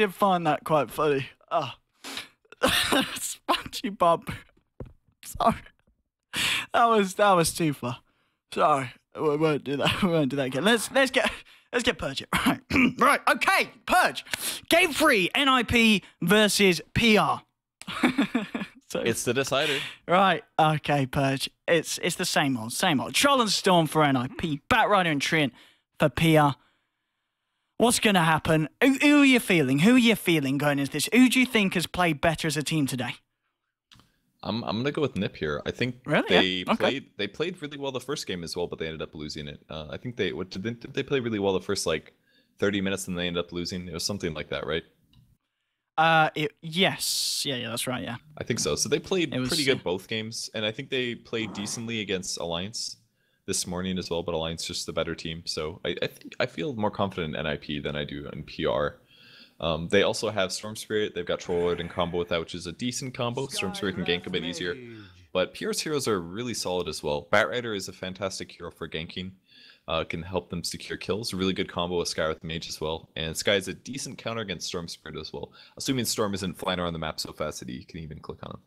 did find that quite funny. Oh. Spongy Bob. Sorry. That was too far. Sorry. We won't do that. We won't do that again. Let's get Purge it. Right. Right. Okay. Purge. Game 3. NiP versus PR. So, it's the decider. Right. Okay, Purge. It's the same old, same old. Troll and Storm for NiP. Batrider and Treant for PR. What's going to happen? Who are you feeling? Who are you feeling going into this? Who do you think has played better as a team today? I'm gonna go with NiP here. I think really? they played really well the first game as well, but they ended up losing it. I think did they play really well the first like 30 minutes and they ended up losing? It was something like that, right? Yes. Yeah, that's right, yeah. I think so. So they played pretty good both games, and I think they played decently against Alliance this morning as well, but Alliance just the better team. So I feel more confident in NiP than I do in PR. They also have Storm Spirit. They've got Trollord in combo with that, which is a decent combo. Storm Spirit can gank a bit easier, but PR's heroes are really solid as well. Batrider is a fantastic hero for ganking. Can help them secure kills. Really good combo with Sky with Mage as well. And Sky is a decent counter against Storm Spirit as well. Assuming Storm isn't flying around the map so fast that he can even click on him.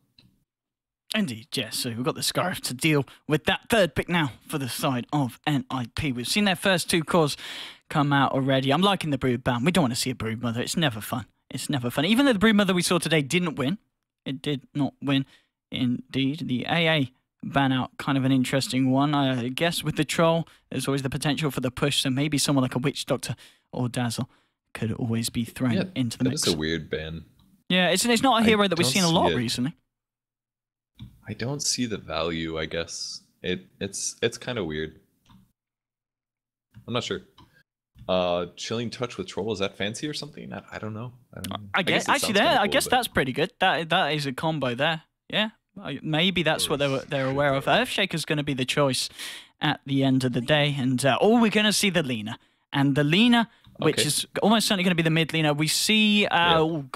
Indeed, yes. So we've got the Scarf to deal with that third pick now for the side of NiP. We've seen their first 2 cores come out already. I'm liking the Brood ban. We don't want to see a Brood Mother. It's never fun. It's never fun. Even though the Brood Mother we saw today didn't win. It did not win. Indeed, the AA ban out, kind of an interesting one. I guess with the Troll, there's always the potential for the push, so maybe someone like a Witch Doctor or Dazzle could always be thrown into the mix. That is a weird ban. Yeah, it's not a hero that we've seen a lot recently. I don't see the value, I guess. It's kind of weird. I'm not sure. Chilling Touch with Troll, is that fancy or something? I don't know. I guess actually I guess that's pretty good. That is a combo there. Yeah. Maybe that's what they're aware of. Earthshaker's going to be the choice at the end of the day. And we're going to see the Lina. And the Lina, which is almost certainly going to be the mid Lina. We see, what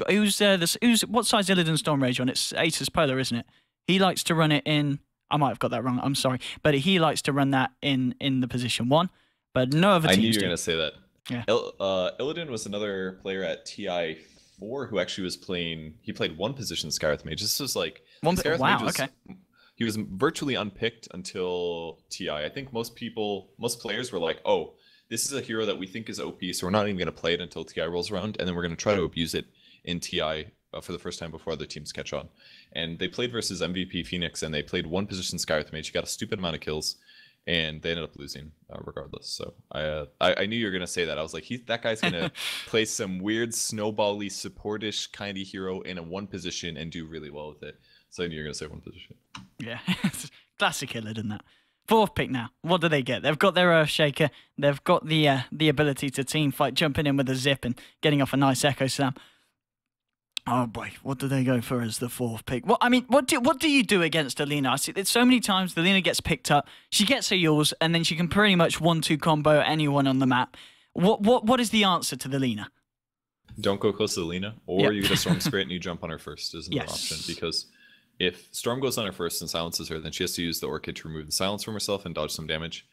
size Illidan Storm Rage on? It's Asus Polar, isn't it? He likes to run it in, I might have got that wrong, I'm sorry. But he likes to run that in the position 1. But no other teams I knew you were going to say that. Yeah. Illidan was another player at TI4 who actually was playing, he played 1 position Skywrath Mage. This was like, he was virtually unpicked until TI. I think most players were like, oh, this is a hero that we think is OP, so we're not even going to play it until TI rolls around, and then we're going to try to abuse it in TI for the first time before other teams catch on. And they played versus MVP Phoenix, and they played 1 position Skywrath Mage. He got a stupid amount of kills, and they ended up losing regardless. So I knew you were going to say that. I was like, that guy's going to play some weird snowball-y supportish kind of hero in a 1 position and do really well with it. So I knew you were going to say 1 position. Yeah, classic Illidan that. 4th pick now. What do they get? They've got their Earthshaker. They've got the ability to team fight, jumping in with a zip and getting off a nice Echo Slam. Oh boy, what do they go for as the 4th pick? Well, I mean, what do you do against Alina? I see it so many times. The Lina gets picked up, she gets her yours, and then she can pretty much 1-2 combo anyone on the map. What is the answer to the Lina? Don't go close to the Lina, or you get a Storm Spirit and you jump on her first is another option. Because if Storm goes on her first and silences her, then she has to use the Orchid to remove the silence from herself and dodge some damage.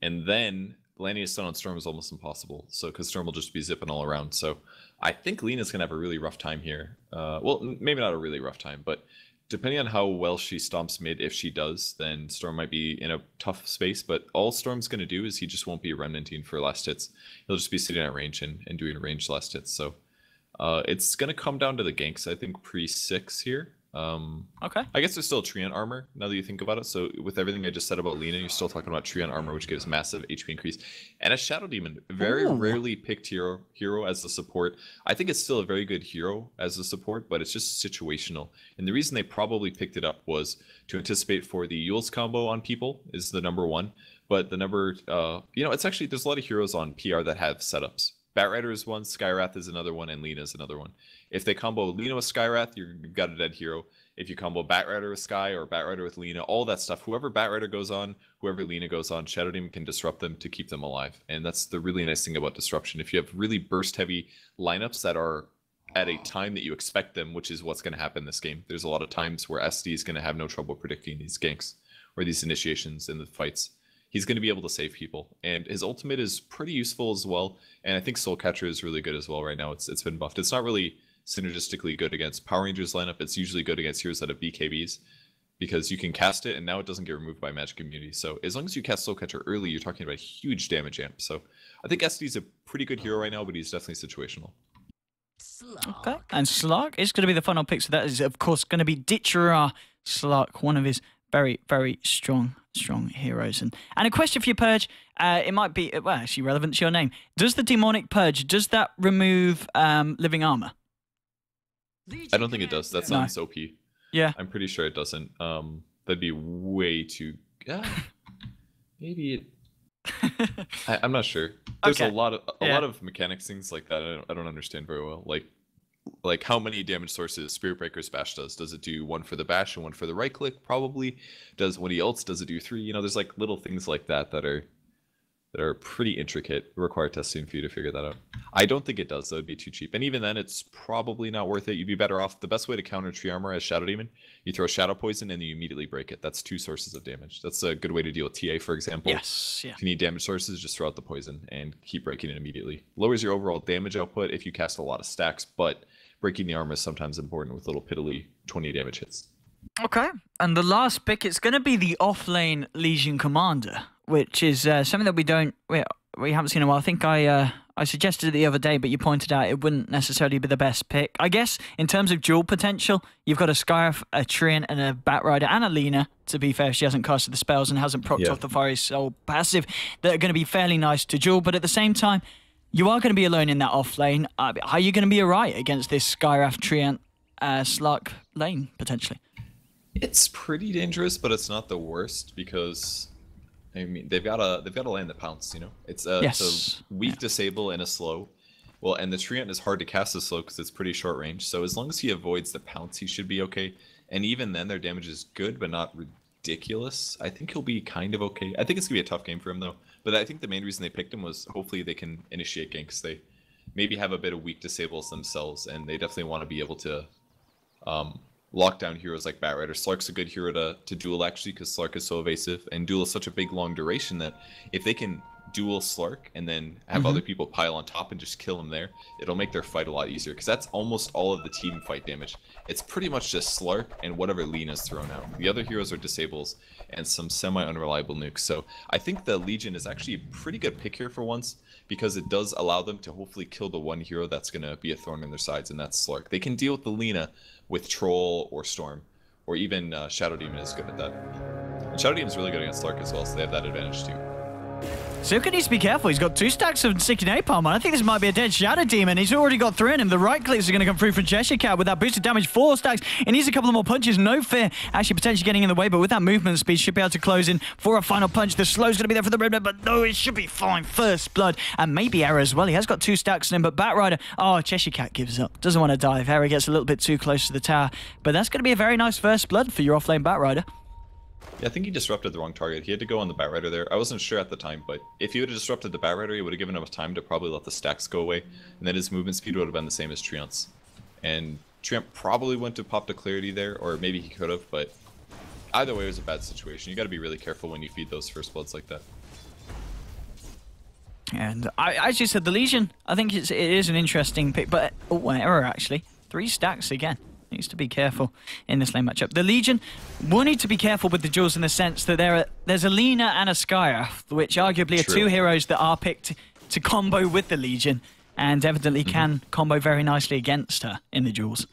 And then landing a stun on Storm is almost impossible. So because Storm will just be zipping all around. So I think Lina's going to have a really rough time here. Well, maybe not a really rough time, but depending on how well she stomps mid, if she does, then Storm might be in a tough space. But all Storm's going to do is he just won't be remnanting for last hits. He'll just be sitting at range and doing range last hits. So it's going to come down to the ganks, I think, pre-6 here. Okay. I guess there's still Treant armor now that you think about it. So with everything I just said about Lina, you're still talking about Treant armor, which gives massive HP increase, and a Shadow Demon. Very rarely picked hero as a support. I think it's still a very good hero as a support, but it's just situational. And the reason they probably picked it up was to anticipate for the Yule's combo on people is the number 1. But the number, it's actually, there's a lot of heroes on PR that have setups. Batrider is one, Skywrath is another one, and Lina is another one. If they combo Lina with Skywrath, you've got a dead hero. If you combo Batrider with Sky or Batrider with Lina, all that stuff, whoever Batrider goes on, whoever Lina goes on, Shadow Demon can disrupt them to keep them alive. And that's the really nice thing about disruption. If you have really burst-heavy lineups that are at a time that you expect them, which is what's going to happen this game, there's a lot of times where SD is going to have no trouble predicting these ganks or these initiations in the fights. he's going to be able to save people. And his ultimate is pretty useful as well. And I think Soul Catcher is really good as well right now. It's been buffed. It's not really synergistically good against Power Rangers lineup. It's usually good against heroes that have BKBs because you can cast it and now it doesn't get removed by Magic Immunity. So as long as you cast Soul Catcher early, you're talking about a huge damage amp. So I think SD's a pretty good hero right now, but he's definitely situational. Okay, and Slark is going to be the final pick. So that is, of course, going to be Ditchera Slark, one of his very, very strong heroes. And a question for you, Purge. It might be, well, actually relevant to your name. Does the Demonic Purge, does that remove living armor? I don't think it does. That sounds OP. Yeah. I'm pretty sure it doesn't. That'd be way too... maybe it... I'm not sure. There's a lot of mechanics things like that I don't understand very well. Like how many damage sources Spirit Breaker's bash does. Does it do one for the bash and one for the right click? Probably. When he ults, does it do 3? You know, there's like little things like that that are pretty intricate. Require testing for you to figure that out. I don't think it does, though. It'd be too cheap. And even then, it's probably not worth it. You'd be better off. The best way to counter Tree Armor as Shadow Demon, you throw Shadow Poison and you immediately break it. That's 2 sources of damage. That's a good way to deal with TA, for example. Yes, yeah. If you need damage sources, just throw out the poison and keep breaking it immediately. Lowers your overall damage output if you cast a lot of stacks, but breaking the armor is sometimes important with little piddly 20 damage hits. Okay, and the last pick, it's going to be the off-lane Legion Commander, which is something that we haven't seen in a while. I think I suggested it the other day, but you pointed out it wouldn't necessarily be the best pick. I guess in terms of duel potential, you've got a Scarif, a Treant, and a Batrider, and a Lena, to be fair. She hasn't casted the spells and hasn't procced off the Fiery Soul passive that are going to be fairly nice to duel, but at the same time, you are going to be alone in that off lane. Are you going to be alright against this Skyraf, Treant, Slark lane, potentially? It's pretty dangerous, but it's not the worst because... I mean, they've got to land the pounce, you know. It's a weak disable and a slow. Well, and the Treant is hard to cast a slow because it's pretty short range. So as long as he avoids the pounce, he should be okay. And even then, their damage is good, but not ridiculous. I think he'll be kind of okay. I think it's gonna be a tough game for him though. But I think the main reason they picked him was hopefully they can initiate ganks. They maybe have a bit of weak disables themselves, and they definitely want to be able to lock down heroes like Batrider. Slark's a good hero to duel actually because Slark is so evasive, and duel is such a big long duration that if they can duel Slark and then have other people pile on top and just kill him there, it'll make their fight a lot easier because that's almost all of the team fight damage. It's pretty much just Slark and whatever Lena's thrown out. The other heroes are disables and some semi-unreliable nukes. So I think the Legion is actually a pretty good pick here for once because it does allow them to hopefully kill the one hero that's going to be a thorn in their sides, and that's Slark. They can deal with the Lena with Troll or Storm, or even Shadow Demon is good at that. And Shadow Demon is really good against Slark as well, so they have that advantage too. Silka needs to be careful. He's got 2 stacks of Sticky Napalm. I think this might be a dead Shadow Demon. He's already got 3 in him. The right clicks are going to come through from Cheshire Cat with that boosted damage. 4 stacks. He needs a couple of more punches. No fear. Actually, potentially getting in the way, but with that movement speed, should be able to close in for a final punch. The slow's going to be there for the Remnant, but no, it should be fine. First blood, and maybe Error as well. He has got 2 stacks in him, but Batrider, Cheshire Cat gives up. Doesn't want to dive. Error gets a little bit too close to the tower, but that's going to be a very nice first blood for your offlane Batrider. Yeah, I think he disrupted the wrong target. He had to go on the Batrider there. I wasn't sure at the time, but if he would have disrupted the Batrider, he would have given enough time to probably let the stacks go away, and then his movement speed would have been the same as Treant's. And Treant probably went to pop the Clarity there, or maybe he could have, but either way, it was a bad situation. You got to be really careful when you feed those first bloods like that. And as you said, the Legion, I think it is an interesting pick, but Error actually. 3 stacks again. Needs to be careful in this lane matchup. The Legion will need to be careful with the duels in the sense that there's a Lena and a Skyraf, which arguably are 2 heroes that are picked to combo with the Legion, and evidently can combo very nicely against her in the duels.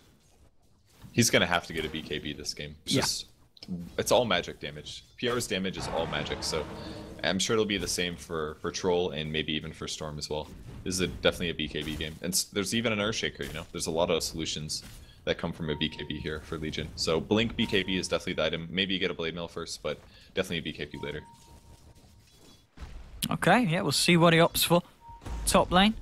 He's going to have to get a BKB this game. It's all magic damage. PR's damage is all magic, so I'm sure it'll be the same for Troll and maybe even for Storm as well. This is definitely a BKB game. And there's even an Earthshaker, you know? There's a lot of solutions that come from a BKB here for Legion. So Blink BKB is definitely the item. Maybe you get a Blade Mail first, but definitely a BKB later. Okay, yeah, we'll see what he opts for. Top lane.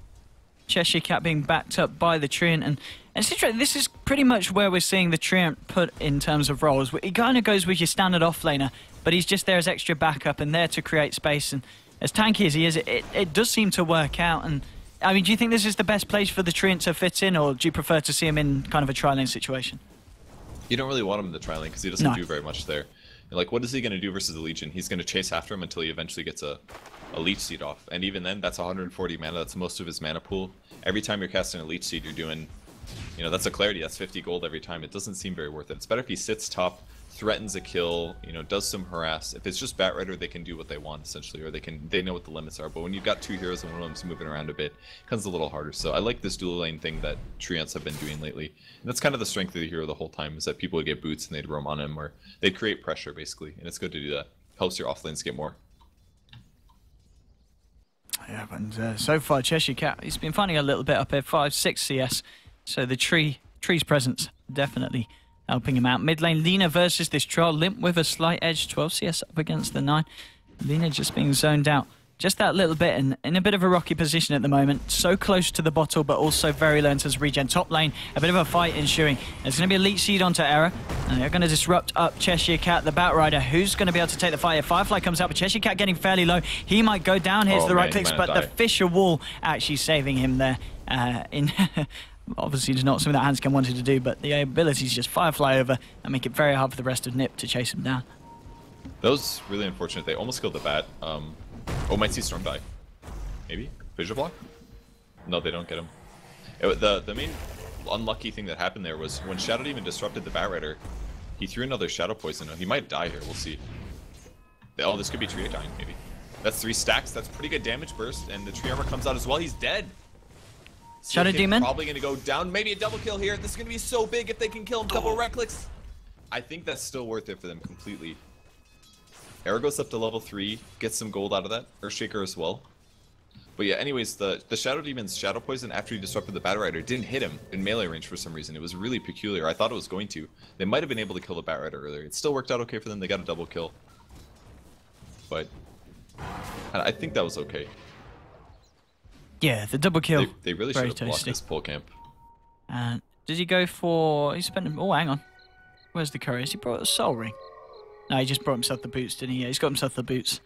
Cheshire Cat being backed up by the Treant, and it's interesting, this is pretty much where we're seeing the Treant put in terms of roles. He kind of goes with your standard offlaner, but he's just there as extra backup and there to create space, and as tanky as he is, it does seem to work out. And I mean, do you think this is the best place for the Treant to fit in, or do you prefer to see him in kind of a tri-lane situation? You don't really want him in the tri-lane because he doesn't do very much there. And like, what is he going to do versus the Legion? He's going to chase after him until he eventually gets a Leech Seed off. And even then, that's 140 mana. That's most of his mana pool. Every time you're casting a Leech Seed, you're doing, you know, that's a Clarity. That's 50 gold every time. It doesn't seem very worth it. It's better if he sits top, threatens a kill, you know, does some harass. If it's just Batrider, they can do what they want, essentially, or they know what the limits are. But when you've got two heroes and one of them's moving around a bit, it becomes a little harder. So I like this dual lane thing that Treants have been doing lately. And that's kind of the strength of the hero the whole time, is that people would get boots and they'd roam on him, or they'd create pressure, basically. And it's good to do that. Helps your offlanes get more. Yeah, and so far, Cheshire Cat, he's been finding a little bit up here, 5-6 CS. So the tree's presence definitely helping him out. Mid lane, Lina versus this troll. Limp with a slight edge, 12 CS up against the 9. Lina just being zoned out just that little bit and in a bit of a rocky position at the moment. So close to the bottle, but also very low in terms of regen. Top lane, a bit of a fight ensuing. There's going to be a Leech Seed onto Error, and they're going to disrupt up Cheshire Cat, the Batrider, who's going to be able to take the fight. If Firefly comes out, but Cheshire Cat getting fairly low. He might go down. Here's the right clicks, but the Fisher Wall actually saving him there. Obviously, it's not something that Hanskin wanted to do, but the ability is just Firefly over and make it very hard for the rest of NiP to chase him down. That was really unfortunate. They almost killed the bat. Oh, might see Storm die. Maybe? Fissure Block? No, they don't get him. The main unlucky thing that happened there was when Shadow Demon disrupted the Batrider, he threw another Shadow Poison. He might die here, we'll see. Oh, this could be Tree dying, maybe. That's 3 stacks, that's pretty good damage burst, and the Tree Armor comes out as well, he's dead. Shadow Demon? Probably gonna go down, maybe a double kill here. This is gonna be so big if they can kill him, double red clicks. I think that's still worth it for them completely. Arrow goes up to level 3, gets some gold out of that. Earthshaker as well. But yeah, anyways, the Shadow Demon's Shadow Poison after he disrupted the Batrider didn't hit him in melee range for some reason. It was really peculiar. I thought it was going to. They might have been able to kill the Batrider earlier. It still worked out okay for them. They got a double kill. But I think that was okay. Yeah, the double kill. They really should have blocked this pull camp. Did he go for... He spent... Oh, hang on. Where's the couriers? He brought a Soul Ring. No, he just brought himself the boots, didn't he? Yeah, he's got himself the boots.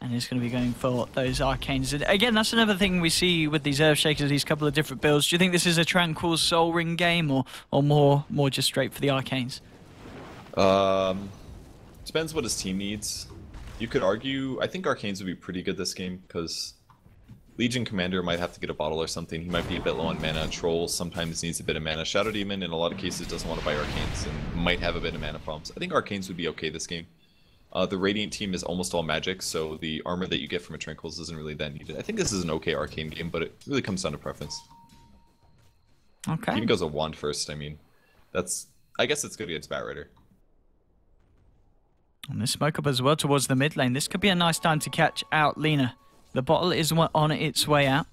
And he's going to be going for those arcanes. And again, that's another thing we see with these Earthshakers, these couple of different builds. Do you think this is a Tranquil Soul Ring game or more just straight for the arcanes? Depends what his team needs. You could argue, I think arcanes would be pretty good this game because Legion Commander might have to get a bottle or something. He might be a bit low on mana. Troll sometimes needs a bit of mana. Shadow Demon in a lot of cases doesn't want to buy arcanes and might have a bit of mana problems. I think arcanes would be okay this game. The Radiant team is almost all magic, so the armor that you get from a Tranquils isn't really that needed. I think this is an okay arcane game, but it really comes down to preference. Okay. He even goes a wand first, I mean. I guess it's good against Batrider. And this smoke up as well towards the mid lane. This could be a nice time to catch out Lina. The bottle is on its way out.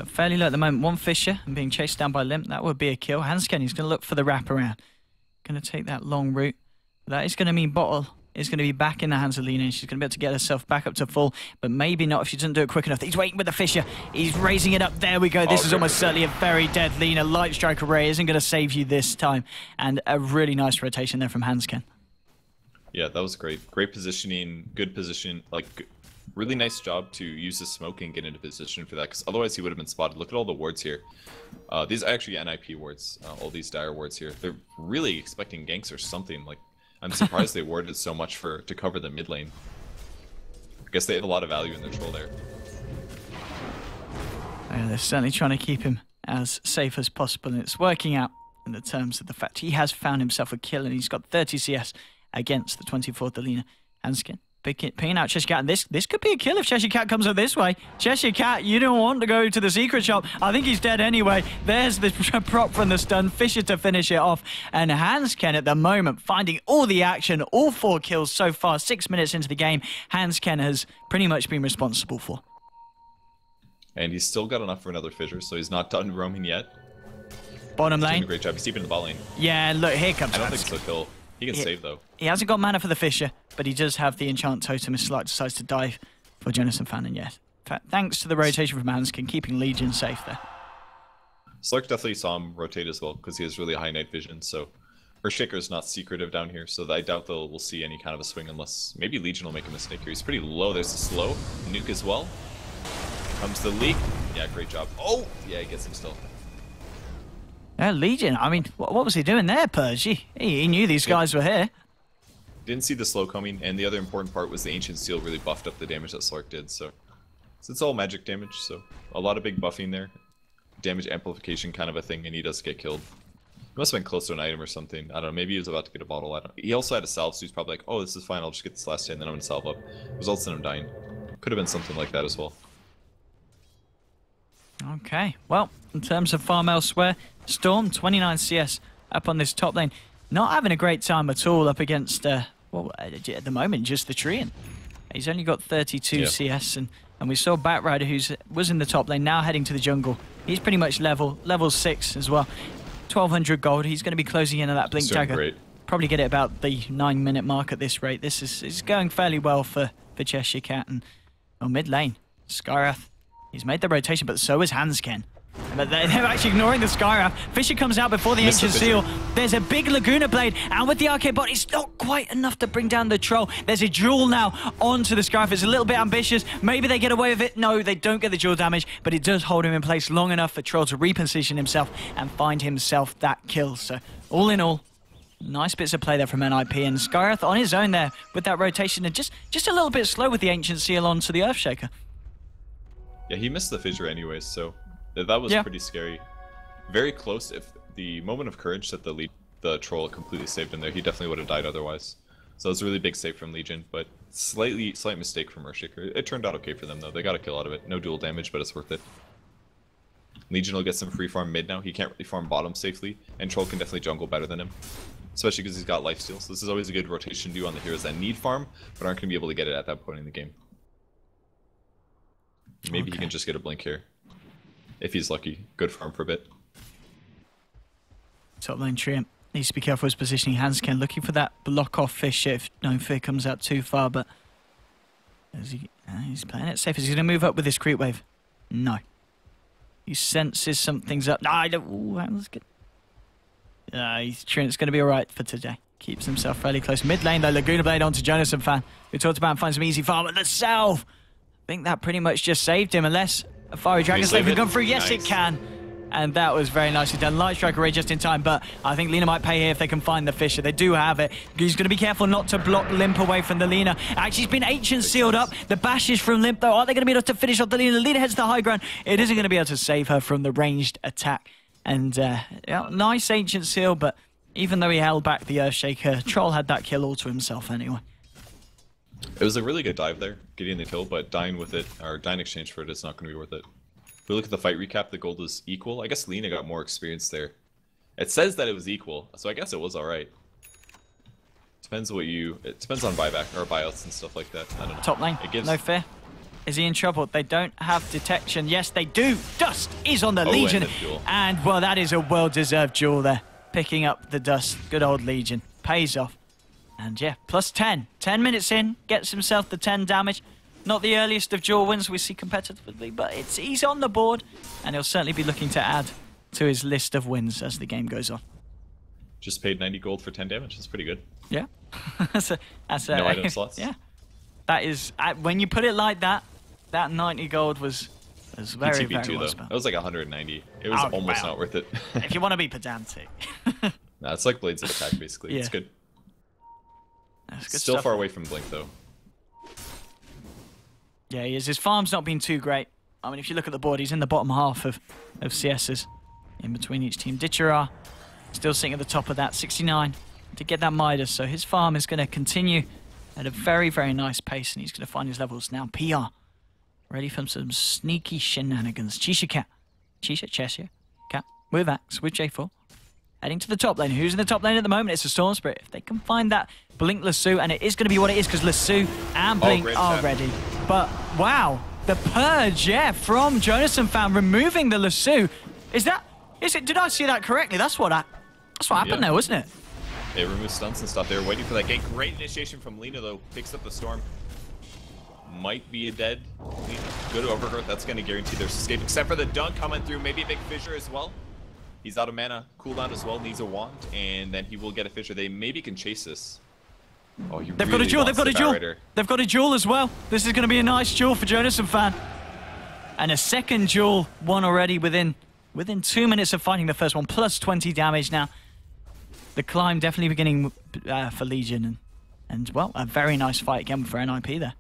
Fairly low at the moment. One Fisher and being chased down by Limp. That would be a kill. Hanskin, he's going to look for the wraparound. Going to take that long route. That is going to mean bottle is going to be back in the hands of Lina. And she's going to be able to get herself back up to full. But maybe not if she doesn't do it quick enough. He's waiting with the Fisher. He's raising it up. There we go. This is almost certainly a very dead Lina. Light Strike Array isn't going to save you this time. And a really nice rotation there from Hanskin. Yeah, that was great. Great positioning. Good position. Really nice job to use the smoke and get into position for that, because otherwise he would have been spotted. Look at all the wards here. These are actually NiP wards, all these dire wards here. They're really expecting ganks or something. I'm surprised they warded so much to cover the mid lane. I guess they have a lot of value in their troll there. Yeah, they're certainly trying to keep him as safe as possible, and it's working out in the terms of the fact he has found himself a kill, and he's got 30 CS against the 24th Lina. Hanskin picking out Cheshire Cat, and this could be a kill if Cheshire Cat comes up this way. Cheshire Cat, you don't want to go to the secret shop. I think he's dead anyway. There's the prop from the stun. Fisher to finish it off, and Hanskin at the moment finding all the action, all 4 kills so far. 6 minutes into the game, Hanskin has pretty much been responsible for. And he's still got enough for another Fissure, so he's not done roaming yet. Bottom lane. He's doing a great job. He's deep in the bot lane. Yeah, look, here comes I don't think so, kill. He can save, though. He hasn't got mana for the Fisher, but he does have the Enchant Totem if Slark decides to dive for Jonas and Fannin, yes. Thanks to the rotation from Hanskin, keeping Legion safe there. Slark definitely saw him rotate as well, because he has really high night vision, so Earthshaker's not secretive down here, so I doubt we'll see any kind of a swing unless maybe Legion will make a mistake here. He's pretty low. There's the slow. Nuke as well. Comes the leak. Yeah, great job. Oh! Yeah, he gets him still. Yeah, Legion. I mean, what was he doing there, Purge? He knew these guys were here. Didn't see the slow coming, and the other important part was the Ancient Seal really buffed up the damage that Slark did, so it's all magic damage, so a lot of big buffing there. Damage amplification kind of a thing, and he does get killed. He must have been close to an item or something. I don't know, maybe he was about to get a bottle, I don't know. He also had a salve, so he's probably like, oh, this is fine, I'll just get this last hit, and then I'm gonna salve up. Results in him dying. Could have been something like that as well. Okay, well, in terms of farm elsewhere, Storm, 29 CS up on this top lane. Not having a great time at all up against, well, at the moment, just the Treant. He's only got 32 CS, and we saw Batrider, who was in the top lane, now heading to the jungle. He's pretty much level 6 as well. 1200 gold. He's going to be closing in on that Blink Dagger. Great. Probably get it about the 9-minute mark at this rate. This is going fairly well for Cheshire Cat. And mid lane, Skywrath. He's made the rotation, but so is Hansken. But they're actually ignoring the Skywrath. Fisher comes out before the Ancient Seal. There's a big Laguna Blade, and with the Arcade Bot, it's not quite enough to bring down the Troll. There's a duel now onto the Skywrath. It's a little bit ambitious. Maybe they get away with it. No, they don't get the duel damage, but it does hold him in place long enough for Troll to reposition himself and find himself that kill. So, all in all, nice bits of play there from NiP, and Skywrath on his own there with that rotation, and just a little bit slow with the Ancient Seal onto the Earthshaker. Yeah, he missed the fissure anyways, so that was pretty scary. Very close. If the moment of courage that the Troll completely saved him there, he definitely would have died otherwise. So it was a really big save from Legion, but slight mistake from Earthshaker. It turned out okay for them though. They got a kill out of it. No dual damage, but it's worth it. Legion will get some free farm mid now. He can't really farm bottom safely, and Troll can definitely jungle better than him. Especially because he's got lifesteal. So this is always a good rotation to do on the heroes that need farm, but aren't going to be able to get it at that point in the game. Maybe he can just get a blink here. If he's lucky. Good farm for a bit. Top lane Treant needs to be careful with his positioning. Hansken looking for that block off Fisher if no fear comes out too far, but he's playing it safe. Is he going to move up with this creep wave? No. He senses something's up. No, I don't. Ooh, that's good. Treant's going to be alright for today. Keeps himself fairly close. Mid lane though, Laguna Blade onto Jonathan Fan. We talked about and find some easy farm at the south. I think that pretty much just saved him, unless a Fiery Dragon Slave can come through. Yes, it can. And that was very nicely done. Light Strike Array just in time, but I think Lina might pay here if they can find the Fisher. They do have it. He's going to be careful not to block Limp away from the Lina. Actually, he's been Ancient sealed up. The bashes from Limp, though, are they going to be able to finish off the Lina? Lina heads to the high ground. It isn't going to be able to save her from the ranged attack. And nice Ancient seal, but even though he held back the Earthshaker, Troll had that kill all to himself anyway. It was a really good dive there, getting the kill, but dying with it, or dying in exchange for it, is not going to be worth it. If we look at the fight recap, the gold is equal. I guess Lina got more experience there. It says that it was equal, so I guess it was alright. Depends what you... It depends on buyback, or buyouts and stuff like that. I don't know. Top lane, no fear. Is he in trouble? They don't have detection. Yes, they do. Dust is on the Legion. And, well, that is a well-deserved duel there. Picking up the Dust. Good old Legion. Pays off. And yeah, plus 10. 10 minutes in, gets himself the 10 damage. Not the earliest of duel wins we see competitively, but he's on the board, and he'll certainly be looking to add to his list of wins as the game goes on. Just paid 90 gold for 10 damage. That's pretty good. Yeah. No item slots. Yeah. That is, when you put it like that, that 90 gold was very, very too, well though. spent. That was like 190. It was almost not worth it. If you want to be pedantic. Nah, it's like Blades of Attack, basically. Yeah. It's good. That's good Still stuff. far away from Blink, though. Yeah, he is. His farm's not been too great. I mean, if you look at the board, he's in the bottom half of CSs in between each team. Ditchera still sitting at the top of that, 69 to get that Midas. So his farm is going to continue at a very, very nice pace, and he's going to find his levels now. PR, ready for some sneaky shenanigans. Cheshire Cat, with Axe, with J4. Heading to the top lane. Who's in the top lane at the moment? It's a Storm Spirit. If they can find that Blink Lasso, and it is going to be what it is, because Lasso and Blink are ready. But, wow, the Purge, yeah, from Jonathan Fan, removing the Lasso. Is it, did I see that correctly? That's what happened there, wasn't it? They removed stunts and stuff. They were waiting for that gank. Great initiation from Lina, though. Picks up the Storm. Might be a dead Lina. Good overgrowth. That's going to guarantee their escape, except for the dunk coming through. Maybe a big fissure as well. He's out of mana. Cooldown as well. Needs a wand, and then he will get a fissure. They maybe can chase this. Oh, they've got a duel. They've got a duel. They've got a duel as well. This is going to be a nice duel for Jonathan Fan. And a second duel won already within 2 minutes of fighting the first one. Plus 20 damage now. The climb definitely beginning for Legion. And And, well, a very nice fight again for NiP there.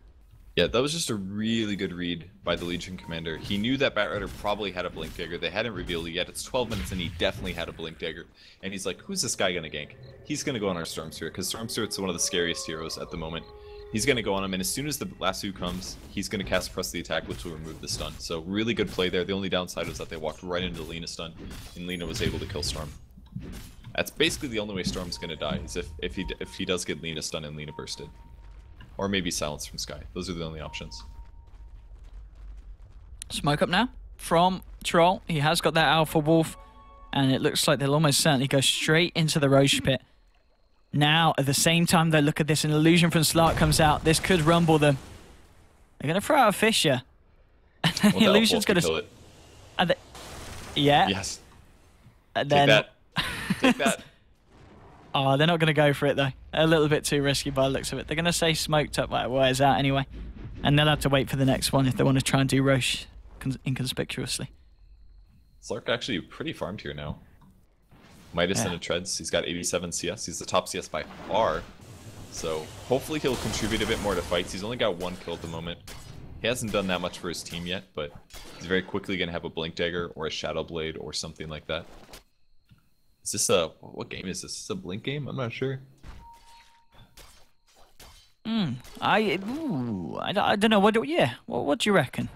Yeah, that was just a really good read by the Legion commander. He knew that Batrider probably had a Blink Dagger. They hadn't revealed it yet. It's 12 minutes and he definitely had a Blink Dagger. And he's like, who's this guy going to gank? He's going to go on our Storm Spirit, because Storm Spirit's one of the scariest heroes at the moment. He's going to go on him, and as soon as the lasso comes, he's going to cast Press the Attack, which will remove the stun. So really good play there. The only downside was that they walked right into Lina stun, and Lina was able to kill Storm. That's basically the only way Storm's going to die, is if he does get Lina stun and Lina bursted. Or maybe Silence from Sky. Those are the only options. Smoke up now from Troll. He has got that Alpha Wolf, and it looks like they'll almost certainly go straight into the Roche pit. Now, at the same time, though, look at this. An illusion from Slark comes out. This could rumble them. They're going to throw out a Fissure. And then the illusion's going to kill it. Yeah. Yes. And then... Take that. Take that. Oh, they're not going to go for it, though. A little bit too risky by the looks of it. They're going to say smoked up, like, wears out anyway. And they'll have to wait for the next one if they want to try and do Roche inconspicuously. Slark actually pretty farmed here now. Midas and a Treads. He's got 87 CS. He's the top CS by far. So hopefully he'll contribute a bit more to fights. He's only got 1 kill at the moment. He hasn't done that much for his team yet, but he's very quickly going to have a Blink Dagger or a Shadow Blade or something like that. Is this a... what game is this? Is this a Blink game? I'm not sure. I don't know. What do you reckon?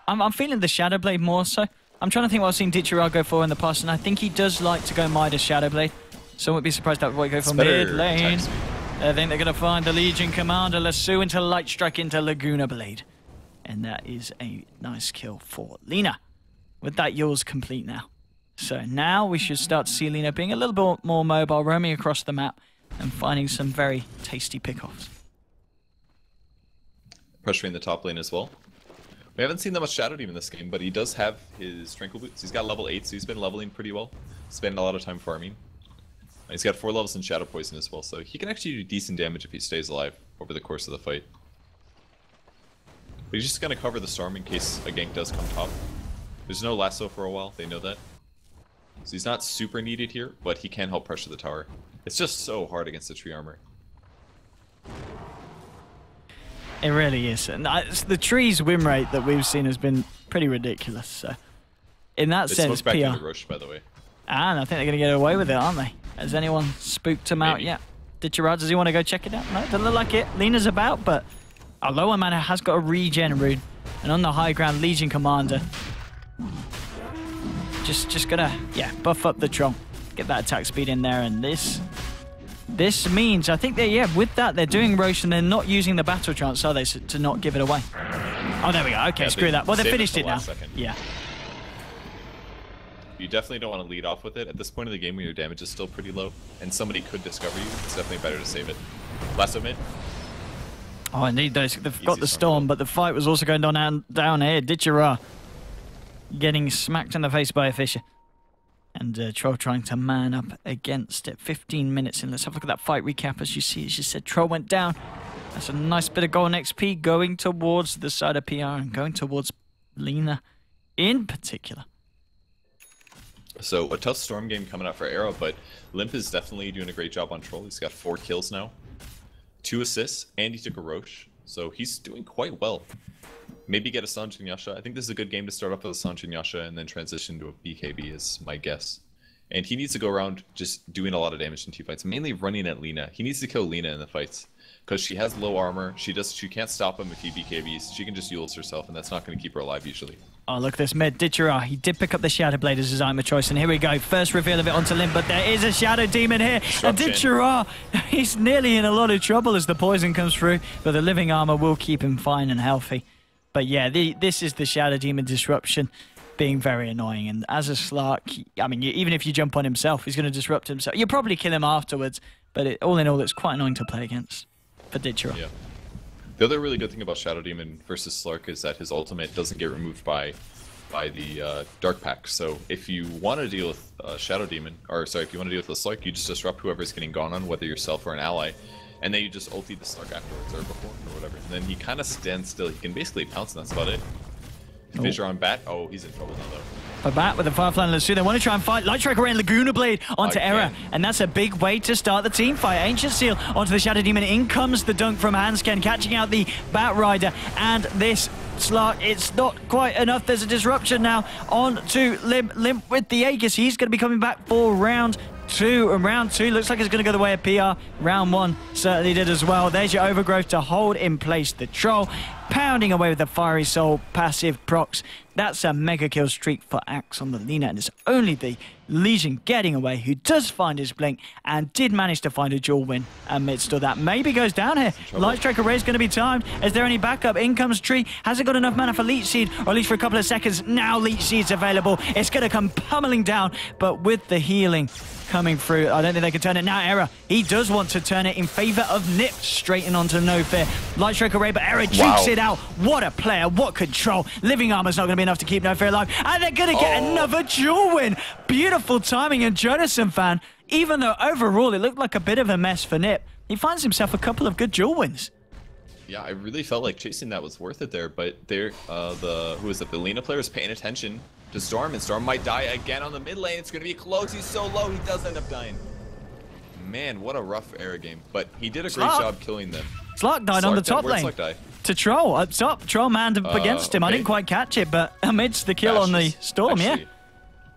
I'm feeling the Shadow Blade more so. I'm trying to think what I've seen Ditchera go for in the past, and I think he does like to go Midas Shadow Blade. So I wouldn't be surprised that would go for mid lane. I think they're going to find the Legion Commander Lasso into Light Strike into Laguna Blade. And that is a nice kill for Lina. With that, yours complete now. So now we should start to see Lina being a little bit more mobile, roaming across the map and finding some very tasty pickoffs. Pressuring the top lane as well. We haven't seen that much Shadow Demon in this game, but he does have his Tranquil Boots. He's got level 8, so he's been leveling pretty well. Spending a lot of time farming. He's got 4 levels in Shadow Poison as well, so he can actually do decent damage if he stays alive over the course of the fight. But he's just going to cover the Storm in case a gank does come top. There's no lasso for a while, they know that. So he's not super needed here, but he can help pressure the tower. It's just so hard against the tree armor. It really is. And the tree's win rate that we've seen has been pretty ridiculous. So in that sense, back PR. into Roche, by the way. And I think they're going to get away with it, aren't they? Has anyone spooked him out yet? Ditchera, does he want to go check it out? No, doesn't look like it. Lina's about, but our lower mana has got a regen rune. And on the high ground, Legion Commander. Just gonna, buff up the Tron. Get that attack speed in there, and this means, I think with that, they're doing Roche and they're not using the battle trance, are they, to not give it away? Oh, there we go. Okay, screw that. Well, they finished it now. Yeah. You definitely don't want to lead off with it. At this point in the game when your damage is still pretty low and somebody could discover you, it's definitely better to save it. Lasso mid. Oh, indeed, they've got the Storm, but the fight was also going down here. Ditchera getting smacked in the face by a Fissure. And Troll trying to man up against it. 15 minutes in. Let's have a look at that fight recap. As you see, as you said, Troll went down. That's a nice bit of golden XP going towards the side of PR and going towards Lina in particular. So a tough Storm game coming up for Arrow, but Limp is definitely doing a great job on Troll. He's got 4 kills now, 2 assists, and he took a Roche. So he's doing quite well. Maybe get a Sanj and Yasha. I think this is a good game to start off with a Sanj and Yasha and then transition to a BKB is my guess. And he needs to go around just doing a lot of damage in team fights, mainly running at Lina. He needs to kill Lina in the fights because she has low armor. She can't stop him if he BKBs. She can just Euls herself, and that's not going to keep her alive usually. Oh, look at this mid. Ditchera, he did pick up the Shadow Blade as his item of choice, and here we go. First reveal of it onto Limp, but there is a Shadow Demon here. And Ditchera, he's nearly in a lot of trouble as the poison comes through, but the living armor will keep him fine and healthy. But yeah, this is the Shadow Demon disruption being very annoying. And as a Slark, I mean, even if you jump on himself, he's going to disrupt himself. You'll probably kill him afterwards, but all in all, it's quite annoying to play against for Ditchera. Yeah. The other really good thing about Shadow Demon versus Slark is that his ultimate doesn't get removed by the Dark Pack. So if you want to deal with Shadow Demon, or sorry, if you want to deal with the Slark, you just disrupt whoever's getting gone on, whether yourself or an ally, and then you just ulti the Slark afterwards or before or whatever. And then he kind of stands still. He can basically pounce, and that's about it. Fissure on Bat. Oh, he's in trouble now though. For back with the Firefly and Lasso, they want to try and fight Light Striker and Laguna Blade onto Era, and that's a big way to start the team fight. Ancient Seal onto the Shadow Demon. In comes the dunk from Hansken, catching out the Bat Rider, and this Slark, it's not quite enough. There's a disruption now on to Limp. Limp with the Aegis. He's going to be coming back for round 2, and round 2 looks like it's going to go the way of PR. Round 1 certainly did as well. There's your Overgrowth to hold in place the Troll, pounding away with the Fiery Soul passive procs. That's a mega kill streak for Axe on the Lina, and it's only the Legion getting away, who does find his blink and did manage to find a duel win amidst all that. Maybe goes down here. Light Striker Ray is going to be timed. Is there any backup? In comes Tree. Hasn't got enough mana for Leech Seed, or at least for a couple of seconds. Now Leech Seed's available. It's going to come pummeling down, but with the healing coming through, I don't think they can turn it now. Era, he does want to turn it in favor of NiP, straight in onto No Fear. Light Striker Ray, but Era cheeks it out. What a player, what control. Living Armor's not going to be enough to keep No Fear alive, and they're going to get another duel win. Beautiful timing, and Jonathan fan, even though overall it looked like a bit of a mess for NiP, he finds himself a couple of good duel wins. Yeah, I really felt like chasing that was worth it there, but there, the Lina player is paying attention to Storm, and Storm might die again on the mid lane. It's going to be close. He's so low, he does end up dying. Man, what a rough Era game, but he did a great job killing them. Slark died on the top lane to Troll. Up top, Troll manned up against him. I didn't quite catch it, but amidst the kill on the Storm, actually,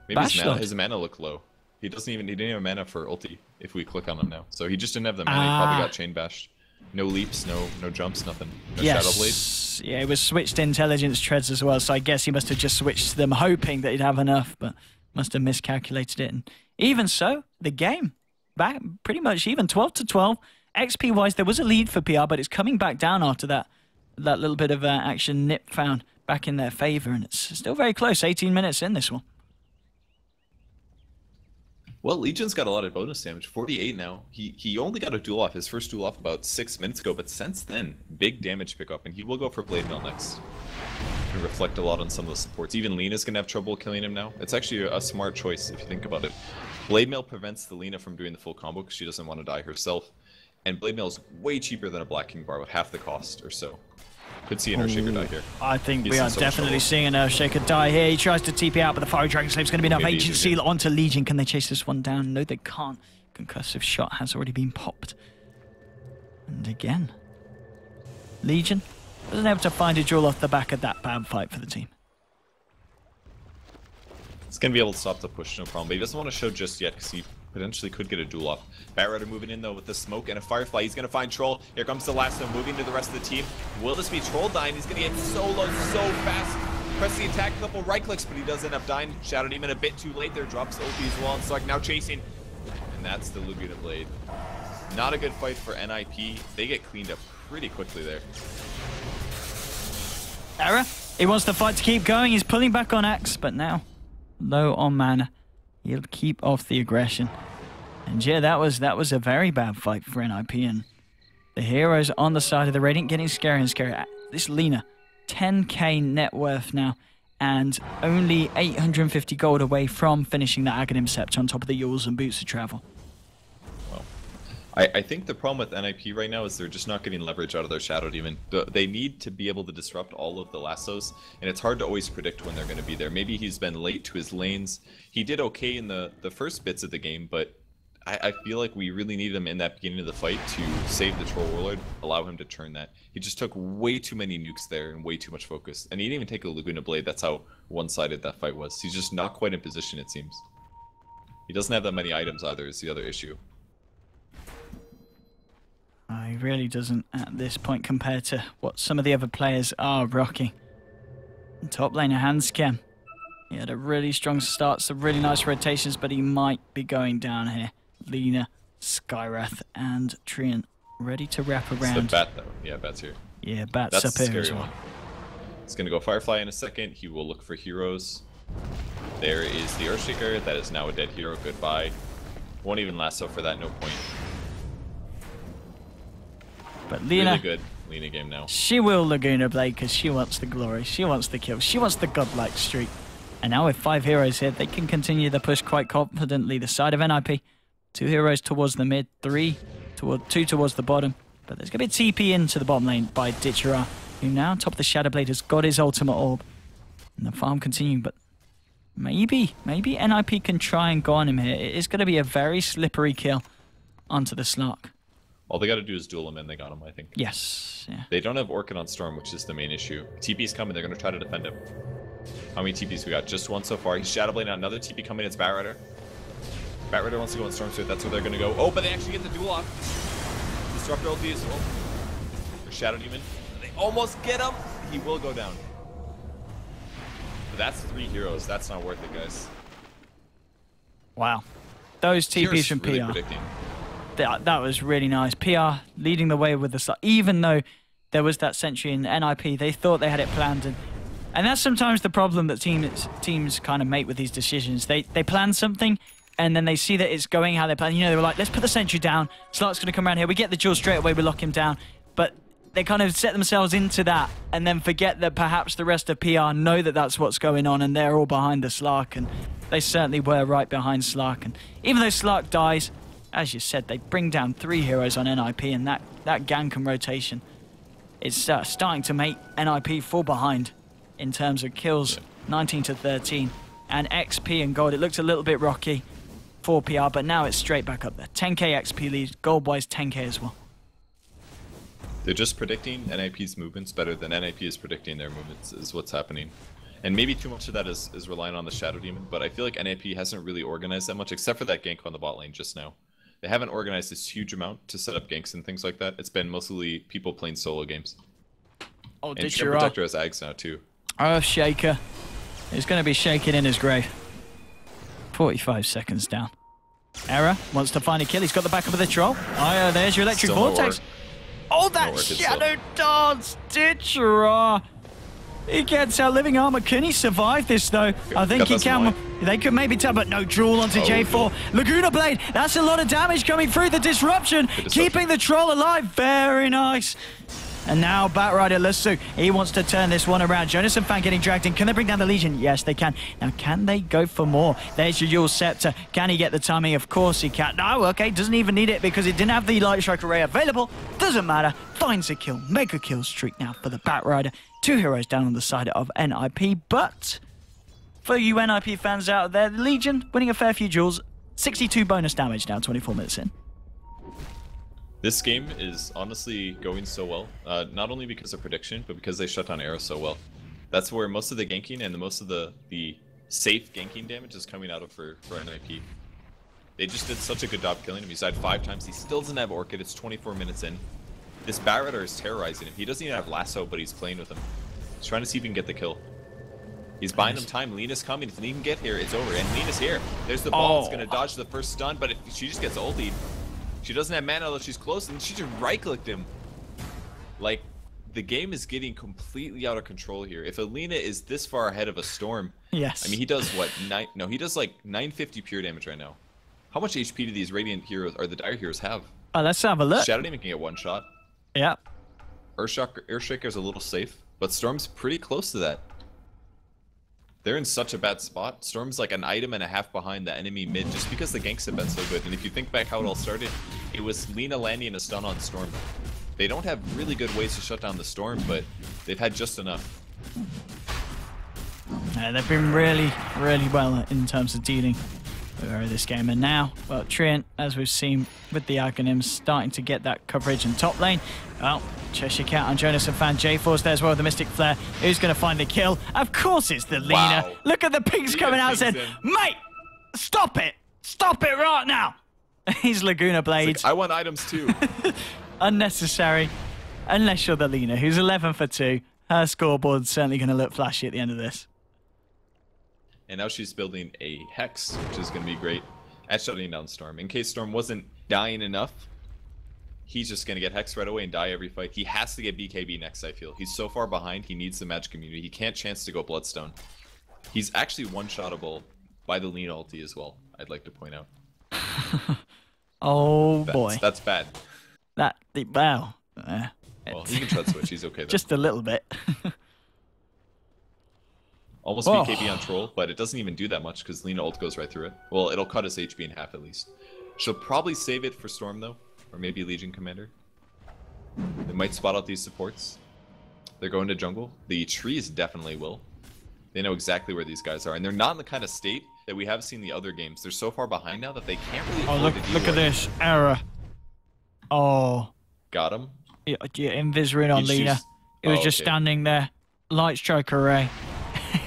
maybe his mana looked low. He didn't even have mana for ulti if we click on him now. So he just didn't have the mana. He probably got chain bashed. No leaps, no jumps, nothing. No Shadow Blade. Yeah, it was switched intelligence treads as well, so I guess he must have just switched them hoping that he'd have enough, but must have miscalculated it. And even so, the game back pretty much even 12-12. XP wise, there was a lead for PR, but it's coming back down after that little bit of action NiP found back in their favor, and it's still very close. 18 minutes in this one. Well, Legion's got a lot of bonus damage, 48 now. He only got a duel off, his first duel off about 6 minutes ago, but since then, big damage pickup, and he will go for Blade Mail next. And reflect a lot on some of the supports. Even Lina's gonna have trouble killing him now. It's actually a smart choice if you think about it. Blade Mail prevents the Lina from doing the full combo because she doesn't want to die herself. And Blade Mail is way cheaper than a Black King bar with half the cost or so. Could see an Earthshaker die here. I think we are definitely seeing an Earthshaker die here. He tries to TP out, but the Fiery Dragon Slave's going to be enough. Ancient Seal onto Legion. Can they chase this one down? No, they can't. Concussive shot has already been popped. And again, Legion wasn't able to find a duel off the back of that bad fight for the team. He's going to be able to stop the push, no problem. But he doesn't want to show just yet because he potentially could get a duel off. Bat Rider moving in though with the smoke and a Firefly. He's going to find Troll. Here comes the last one, moving to the rest of the team. Will this be Troll dying? He's going to get so low, so fast. Press the attack, couple right clicks, but he does end up dying. Shadow Demon a bit too late there. Drops ulti as well. And Slark now chasing. And that's the Laguna Blade. Not a good fight for NiP. They get cleaned up pretty quickly there. Era, he wants the fight to keep going. He's pulling back on Axe, but now low on mana. He'll keep off the aggression. And yeah, that was a very bad fight for NiP, and the heroes on the side of the Radiant getting scarier and scarier. This Lina, 10k net worth now, and only 850 gold away from finishing the Aghanim Scepter on top of the Yules and Boots of Travel. Well, I think the problem with NiP right now is they're just not getting leverage out of their Shadow Demon. They need to be able to disrupt all of the lassos, and it's hard to always predict when they're going to be there. Maybe he's been late to his lanes. He did okay in the first bits of the game, but I feel like we really need him in that beginning of the fight to save the Troll Warlord, allow him to turn that. He just took way too many nukes there and way too much focus. And he didn't even take a Laguna Blade. That's how one-sided that fight was. He's just not quite in position, it seems. He doesn't have that many items either, is the other issue. He really doesn't at this point compared to what some of the other players are rocking. Top laner Hansken. He had a really strong start, some really nice rotations, but he might be going down here. Lina, Skywrath, and Trian ready to wrap around. It's the Bat, though. Yeah, Bat's here. Yeah, Bat's up here as well. He's going to go Firefly in a second. He will look for heroes. There is the Earthshaker. That is now a dead hero. Goodbye. Won't even lasso for that. No point. But Lina, really good Lina game now. She will Laguna Blade because she wants the glory. She wants the kill. She wants the godlike streak. And now with 5 heroes here, they can continue the push quite confidently. The side of NiP. 2 heroes towards the mid, 2 towards the bottom. But there's going to be a TP into the bottom lane by Ditchera, who now, on top of the Shadow Blade, has got his ultimate orb. And the farm continuing, but Maybe NiP can try and go on him here. It is going to be a very slippery kill onto the Slark. All they got to do is duel him and they got him, I think. Yes, yeah. They don't have Orchid on Storm, which is the main issue. TP's coming, they're going to try to defend him. How many TPs we got? Just one so far. He's Shadowblade, now another TP coming, it's Batrider. Batrider wants to go on Storm Suit, that's where they're going to go. Oh, but they actually get the duel off. Disruptor ulti as well. Or Shadow Demon. They almost get him. He will go down. But that's 3 heroes. That's not worth it, guys. Wow. Those TPs from really PR. Predicting. That was really nice. PR leading the way with the Slark. Even though there was that sentry in NiP, they thought they had it planned. And that's sometimes the problem that teams kind of make with these decisions. They plan something, and then they see that it's going how they plan. You know, they were like, let's put the sentry down. Slark's going to come around here. We get the duel straight away. We lock him down. But they kind of set themselves into that and then forget that perhaps the rest of PR know that that's what's going on and they're all behind the Slark. And they certainly were right behind Slark. And even though Slark dies, as you said, they bring down 3 heroes on NiP, and that gank and rotation is starting to make NiP fall behind in terms of kills, 19 to 13. And XP and gold, it looked a little bit rocky for PR, but now it's straight back up there. 10k XP lead, gold-wise 10k as well. They're just predicting NiP's movements better than NiP is predicting their movements, is what's happening. And maybe too much of that is relying on the Shadow Demon, but I feel like NiP hasn't really organized that much, except for that gank on the bot lane just now. They haven't organized this huge amount to set up ganks and things like that. It's been mostly people playing solo games. Oh, and Treant Protector has Ags now too. Earth Shaker is going to be shaking in his grave. 45 seconds down. Era wants to find a kill. He's got the backup of the troll. Oh, there's your electric vortex. Oh, that shadow dance, Ditcher. He gets out living armor. Can he survive this, though? I think he can. They could maybe tell, but no, Jewel onto J4. Laguna Blade, that's a lot of damage coming through the disruption. Keeping the troll alive. Very nice. And now Batrider Lasso, he wants to turn this one around. Jonas and Fan getting dragged in. Can they bring down the Legion? Yes, they can. Now, can they go for more? There's your Yule Scepter. Can he get the timing? Of course he can. No, okay, doesn't even need it because he didn't have the Light Strike Array available. Doesn't matter. Finds a kill. Mega kill streak now for the Batrider. 2 heroes down on the side of NiP, but for you NiP fans out there, the Legion winning a fair few duels. 62 bonus damage now, 24 minutes in. This game is honestly going so well, not only because of prediction, but because they shut down Arrow so well. That's where most of the ganking and most of the safe ganking damage is coming out of for NiP. They just did such a good job killing him. He's died 5 times. He still doesn't have Orchid. It's 24 minutes in. This Batrider is terrorizing him. He doesn't even have Lasso, but he's playing with him. He's trying to see if he can get the kill. He's buying him time. Lena's coming. If Lena can get here, it's over. And Lena's here. There's the ball. It's going to dodge the first stun, but if she just gets ultied. She doesn't have mana, though she's close, and she just right-clicked him. Like, the game is getting completely out of control here. If Alina is this far ahead of a Storm, yes. I mean, he does what? He does like 950 pure damage right now. How much HP do these Radiant heroes, or the Dire heroes, have? Let's have a look. Shadow Demon can get 1 shot. Yeah. Earthshaker's a little safe, but Storm's pretty close to that. They're in such a bad spot. Storm's like an item and a half behind the enemy mid just because the ganks have been so good. And if you think back how it all started, it was Lina landing a stun on Storm. They don't have really good ways to shut down the Storm, but they've had just enough. They've been really, really well in terms of dealing with this game. And now, well, Treant, as we've seen with the Aghanims, starting to get that coverage in top lane. Well, Cheshire Cat and Jonas and Fan J-Force there as well with the Mystic Flare. Who's going to find the kill? Of course it's the Lina. Wow. Look at the pings coming out and said, mate, stop it. Stop it right now. He's Laguna Blades. Like, I want items too. Unnecessary. Unless you're the Lina, who's 11 for 2. Her scoreboard's certainly going to look flashy at the end of this. And now she's building a Hex, which is going to be great at shutting down Storm. In case Storm wasn't dying enough, he's just going to get Hex right away and die every fight. He has to get BKB next, I feel. He's so far behind, he needs the magic immunity. He can't chance to go Bloodstone. He's actually one-shottable by the Lina ulti as well, I'd like to point out. Oh, boy. That's bad. Wow. Well, he can shot switch. He's okay, though. Just a little bit. Almost BKB on Troll, but it doesn't even do that much because Lina ult goes right through it. Well, it'll cut his HP in half at least. She'll probably save it for Storm, though. Or maybe Legion Commander. They might spot out these supports. They're going to jungle. The trees definitely will. They know exactly where these guys are, and they're not in the kind of state that we have seen the other games. They're so far behind now that they can't really afford to deal look at with. this error. Oh. Got him. Yeah, invis rune on Lina. It was just standing there. Light strike array.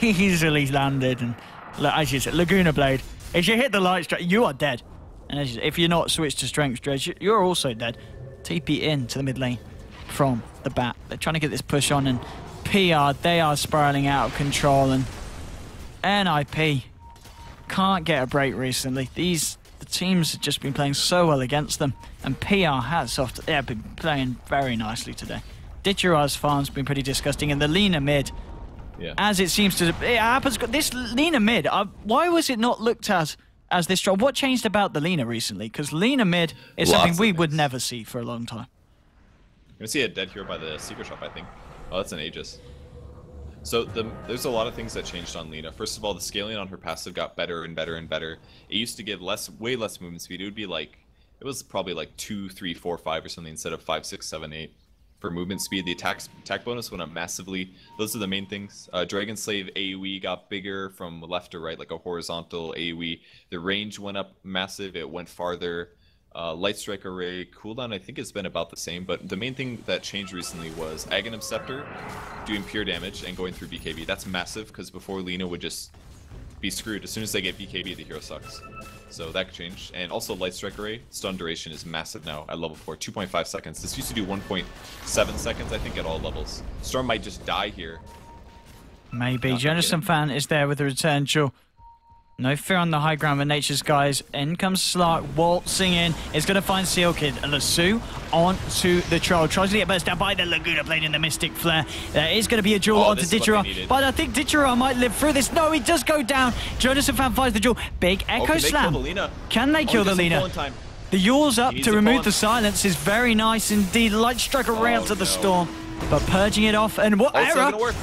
Easily landed. And as you said, Laguna Blade. If you hit the light strike, you are dead. And as you said, if you're not switched to strength dredge, you're also dead. TP in to the mid lane from the bat. They're trying to get this push on, and PR, they are spiraling out of control, and NiP can't get a break recently. The teams have just been playing so well against them, and PR has they've been playing very nicely today. Ditchera's farm's been pretty disgusting, and the Lina mid, as it seems to, it happens. This Lina mid, why was it not looked at as this strong? What changed about the Lina recently? Because Lina mid is something we would never see for a long time. You're gonna see a dead hero by the secret shop, I think. Oh, that's an Aegis. So there's a lot of things that changed on Lina. First of all, the scaling on her passive got better and better and better. It used to give way less movement speed. It would be like, it was probably like 2, 3, 4, 5 or something instead of 5, 6, 7, 8 for movement speed. The attack bonus went up massively. Those are the main things. Dragon Slave AoE got bigger from left to right, like a horizontal AoE. The range went up massive. It went farther. Light Strike Array cooldown I think has been about the same, but the main thing that changed recently was Aghanim Scepter doing pure damage and going through BKB. That's massive, because before Lina would just be screwed. As soon as they get BKB, the hero sucks. So that changed. And also Light Strike Array, stun duration is massive now at level 4, 2.5 seconds. This used to do 1.7 seconds, I think, at all levels. Storm might just die here. Maybe. Jonathan Fan is there with the return duel. No fear on the high ground with Nature's guys. In comes Slark, waltzing in. Is going to find Seal Kid. And Lasso onto the Troll. Tries to get burst down by the Laguna Blade in the Mystic Flare. There is going to be a duel onto Ditchera. But I think Ditchera might live through this. No, he does go down. Jonathan Fan finds the duel. Big Echo Slam. Can they kill the Lina? The Yule's up to remove the silence is very nice indeed. Light Strike around to the Storm. But purging it off. And what error?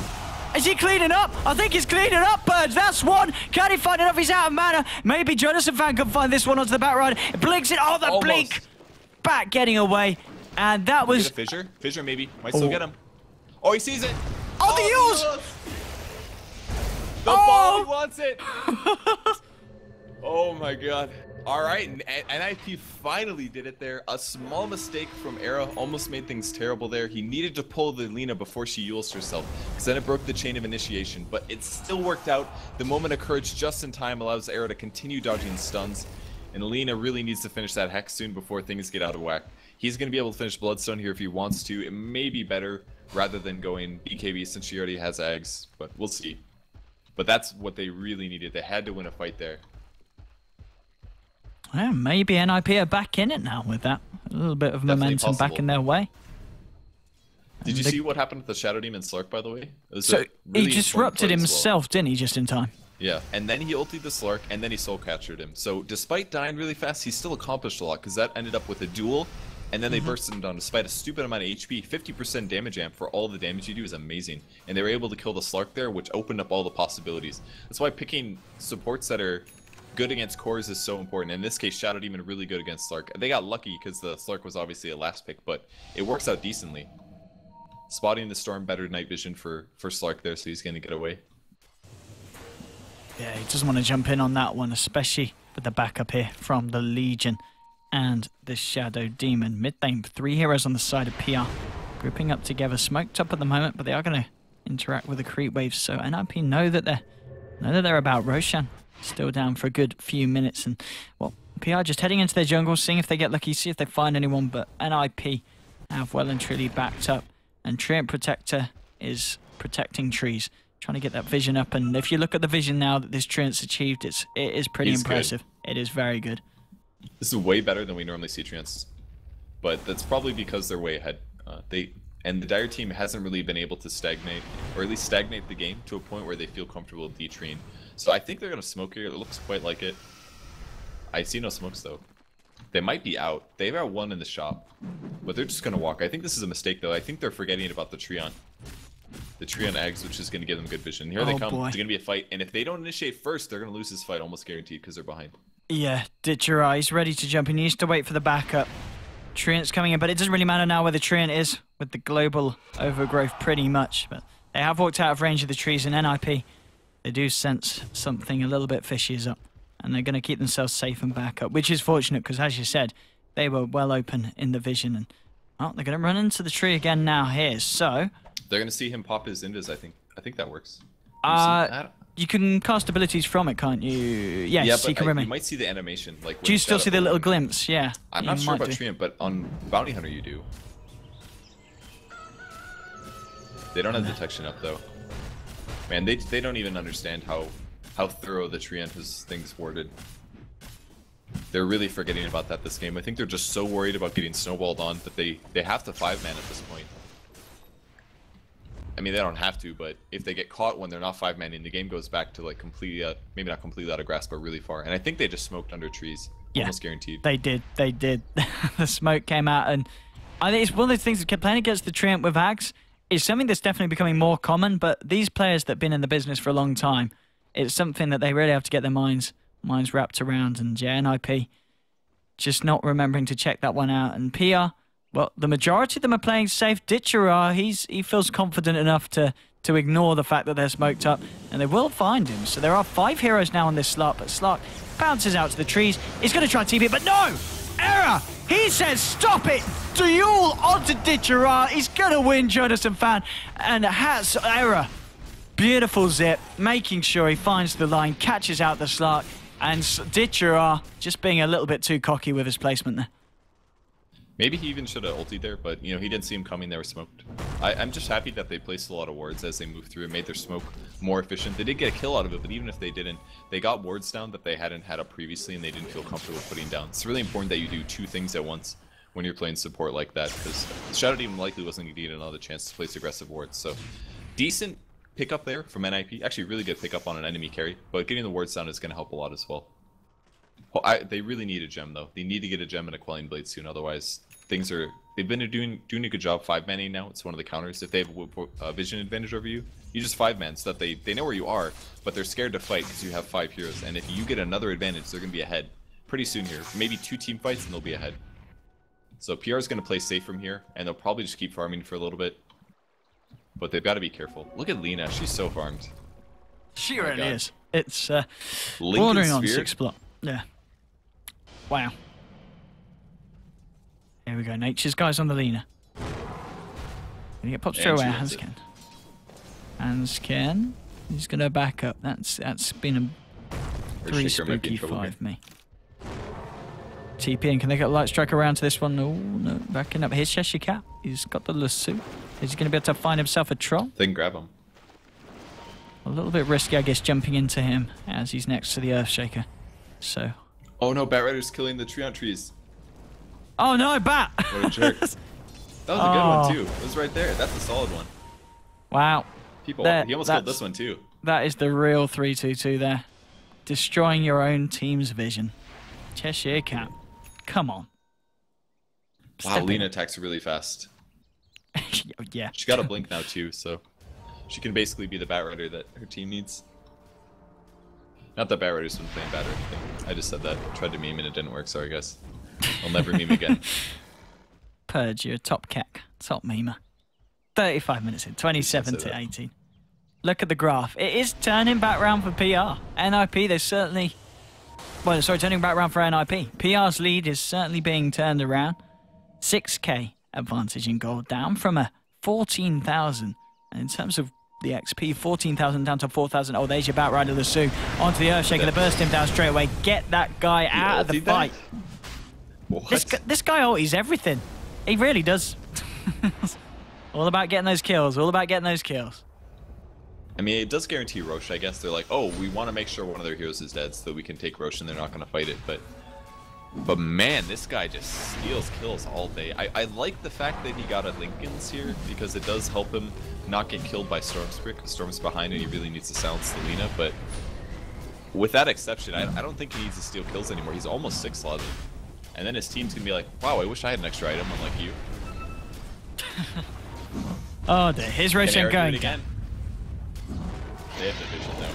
Is he cleaning up? I think he's cleaning up, Purge. That's one. Can he find enough? He's out of mana. Maybe Jonathan Fan can find this one onto the back ride. It blinks it. Oh, the blink. Back getting away. And that was... Fissure? Fissure maybe. Might still get him. Oh, he sees it. Oh, the Yules. The ball wants it. Oh, my God. All right, NiP finally did it there. A small mistake from Era almost made things terrible there. He needed to pull the Lina before she Yules herself, because then it broke the chain of initiation, but it still worked out. The moment of courage just in time allows Era to continue dodging stuns, and Lina really needs to finish that Hex soon before things get out of whack. He's going to be able to finish Bloodstone here if he wants to. It may be better rather than going BKB since she already has Ags, but we'll see. But that's what they really needed. They had to win a fight there. Yeah, maybe NiP are back in it now with that. A little bit of momentum back in their way. Did you see what happened with the Shadow Demon Slark, by the way? So really he disrupted himself, didn't he, just in time? Yeah, and then he ultied the Slark, and then he soul captured him. So despite dying really fast, he still accomplished a lot, because that ended up with a duel, and then they bursted him down despite a stupid amount of HP. 50% damage amp for all the damage you do is amazing. And they were able to kill the Slark there, which opened up all the possibilities. That's why picking supports that are good against cores is so important. In this case, Shadow Demon really good against Slark. They got lucky because the Slark was obviously a last pick, but it works out decently. Spotting the Storm, better night vision for Slark there, so he's going to get away. Yeah, he doesn't want to jump in on that one, especially with the backup here from the Legion and the Shadow Demon. Mid lane, 3 heroes on the side of PR. Grouping up together, smoked up at the moment, but they are going to interact with the creep waves. So NiP know that they're about. Roshan still down for a good few minutes, and well, PR just heading into their jungle, seeing if they get lucky, see if they find anyone, but NiP have well and truly backed up, and Treant Protector is protecting trees, trying to get that vision up, and if you look at the vision now that this Treant's achieved, it is pretty impressive. It is very good. This is way better than we normally see Treants, but that's probably because they're way ahead. And the Dire team hasn't really been able to stagnate, or at least stagnate the game to a point where they feel comfortable de-treeing. So I think they're going to smoke here. It looks quite like it. I see no smokes, though. They might be out. They've got one in the shop, but they're just going to walk. I think this is a mistake, though. I think they're forgetting about the Treant. The Treant eggs, which is going to give them good vision. Here they come. Boy. It's going to be a fight, and if they don't initiate first, they're going to lose this fight, almost guaranteed, because they're behind. Yeah, Ditchera, he's ready to jump in. He needs to wait for the backup. Treant's coming in, but it doesn't really matter now where the Treant is with the global overgrowth pretty much. But they have walked out of range of the trees, and NiP They do sense something a little bit fishy is up, and they're going to keep themselves safe and back up, which is fortunate because, as you said, they were well open in the vision. And they're going to run into the tree again now here. So they're going to see him pop his invis. I think that works. You can cast abilities from it, can't you? Yes, yeah, but you can you might see the animation. Like, do you still see the little glimpse? Yeah. I'm not sure about Treant, but on Bounty Hunter you do. They don't have detection up though. Man, they don't even understand how thorough the Treant has things warded. They're really forgetting about that this game. I think they're just so worried about getting snowballed on that they have to 5-man at this point. I mean, they don't have to, but if they get caught when they're not 5-manning, the game goes back to like completely, maybe not completely out of grasp, but really far. And I think they just smoked under trees. Yeah, almost guaranteed. They did. The smoke came out, and I think it's one of those things that playing against the Treant with Ags is something that's definitely becoming more common. But these players that have been in the business for a long time, it's something that they really have to get their minds wrapped around. And yeah, NiP just not remembering to check that one out. And PR, well, the majority of them are playing safe. Ditcherar, he feels confident enough to ignore the fact that they're smoked up, and they will find him. So there are 5 heroes now on this Slark, but Slark bounces out to the trees. He's going to try to TP it, but no! Error! He says stop it! Duel onto Ditcherar. He's going to win, Jonathan Fan. And has Error. Beautiful zip, making sure he finds the line, catches out the Slark, and Ditcherar just being a little bit too cocky with his placement there. Maybe he even should have ultied there, but you know, he didn't see him coming. They were smoked. I'm just happy that they placed a lot of wards as they moved through and made their smoke more efficient. They did get a kill out of it, but even if they didn't, they got wards down that they hadn't had up previously and they didn't feel comfortable putting down. It's really important that you do 2 things at once when you're playing support like that, because Shadow Demon likely wasn't going to get another chance to place aggressive wards. So decent pickup there from NiP. Actually, really good pickup on an enemy carry, but getting the wards down is going to help a lot as well. Well, they really need a gem though. They need to get a gem and a Quelling Blade soon, otherwise they've been doing a good job 5-manning now. It's one of the counters. If they have a vision advantage over you, you just 5-man so that they know where you are, but they're scared to fight because you have 5 heroes. And if you get another advantage, they're going to be ahead pretty soon here. Maybe 2 team fights and they'll be ahead. So PR is going to play safe from here, and they'll probably just keep farming for a little bit. But they've got to be careful. Look at Lina. She's so farmed. She really is. It's Lincoln bordering on Sphere? 6 block. Yeah. Wow. Here we go. Nature's guys on the Lina. Gonna get popped straight away. Hanskin. Hanskin. He's gonna back up. That's been a 3 spooky 5 me. TP, and can they get a light strike around to this one? Oh no, backing up. Here's Cheshire Cat. He's got the lasso. Is he gonna be able to find himself a troll? They can grab him. A little bit risky, I guess, jumping into him as he's next to the Earthshaker. So. Oh no, Bat Rider's killing the tree on trees. Oh no, Bat! What a jerk. That was a good one too. It was right there. That's a solid one. Wow. He almost killed this one too. That is the real 3-2-2 there. Destroying your own team's vision. Cheshire Cat. Come on. Wow, Lina attacks really fast. Yeah. She got a blink now too, so she can basically be the Bat Rider that her team needs. Not that Bat Rider's been playing bad or anything. I just said that. Tried to meme and it didn't work, sorry guys. I'll never meme again. Purge, you're a top cack. Top memer. 35 minutes in, 27 to 18. Look at the graph. It is turning back round for PR. NiP, there's certainly... Well, sorry, turning back round for NiP. PR's lead is certainly being turned around. 6k advantage in gold, down from a 14,000. And in terms of the XP, 14,000 down to 4,000. Oh, there's your Bat Rider Lasso onto the Earthshaker. The burst him down straight away. Get that guy out of the fight. This guy ulties everything. He really does. All about getting those kills. All about getting those kills. I mean, it does guarantee Roche, I guess. They're like, oh, we want to make sure one of their heroes is dead so that we can take Roche and they're not going to fight it. But man, this guy just steals kills all day. I like the fact that he got a Lincoln's here because it does help him not get killed by Stormsprick. Storm's behind and he really needs to silence the Lina. But with that exception, I don't think he needs to steal kills anymore. He's almost 6 slotted. And then his team's going to be like, wow, I wish I had an extra item unlike you. Oh dear, here's Roshan going again. They have the vision though.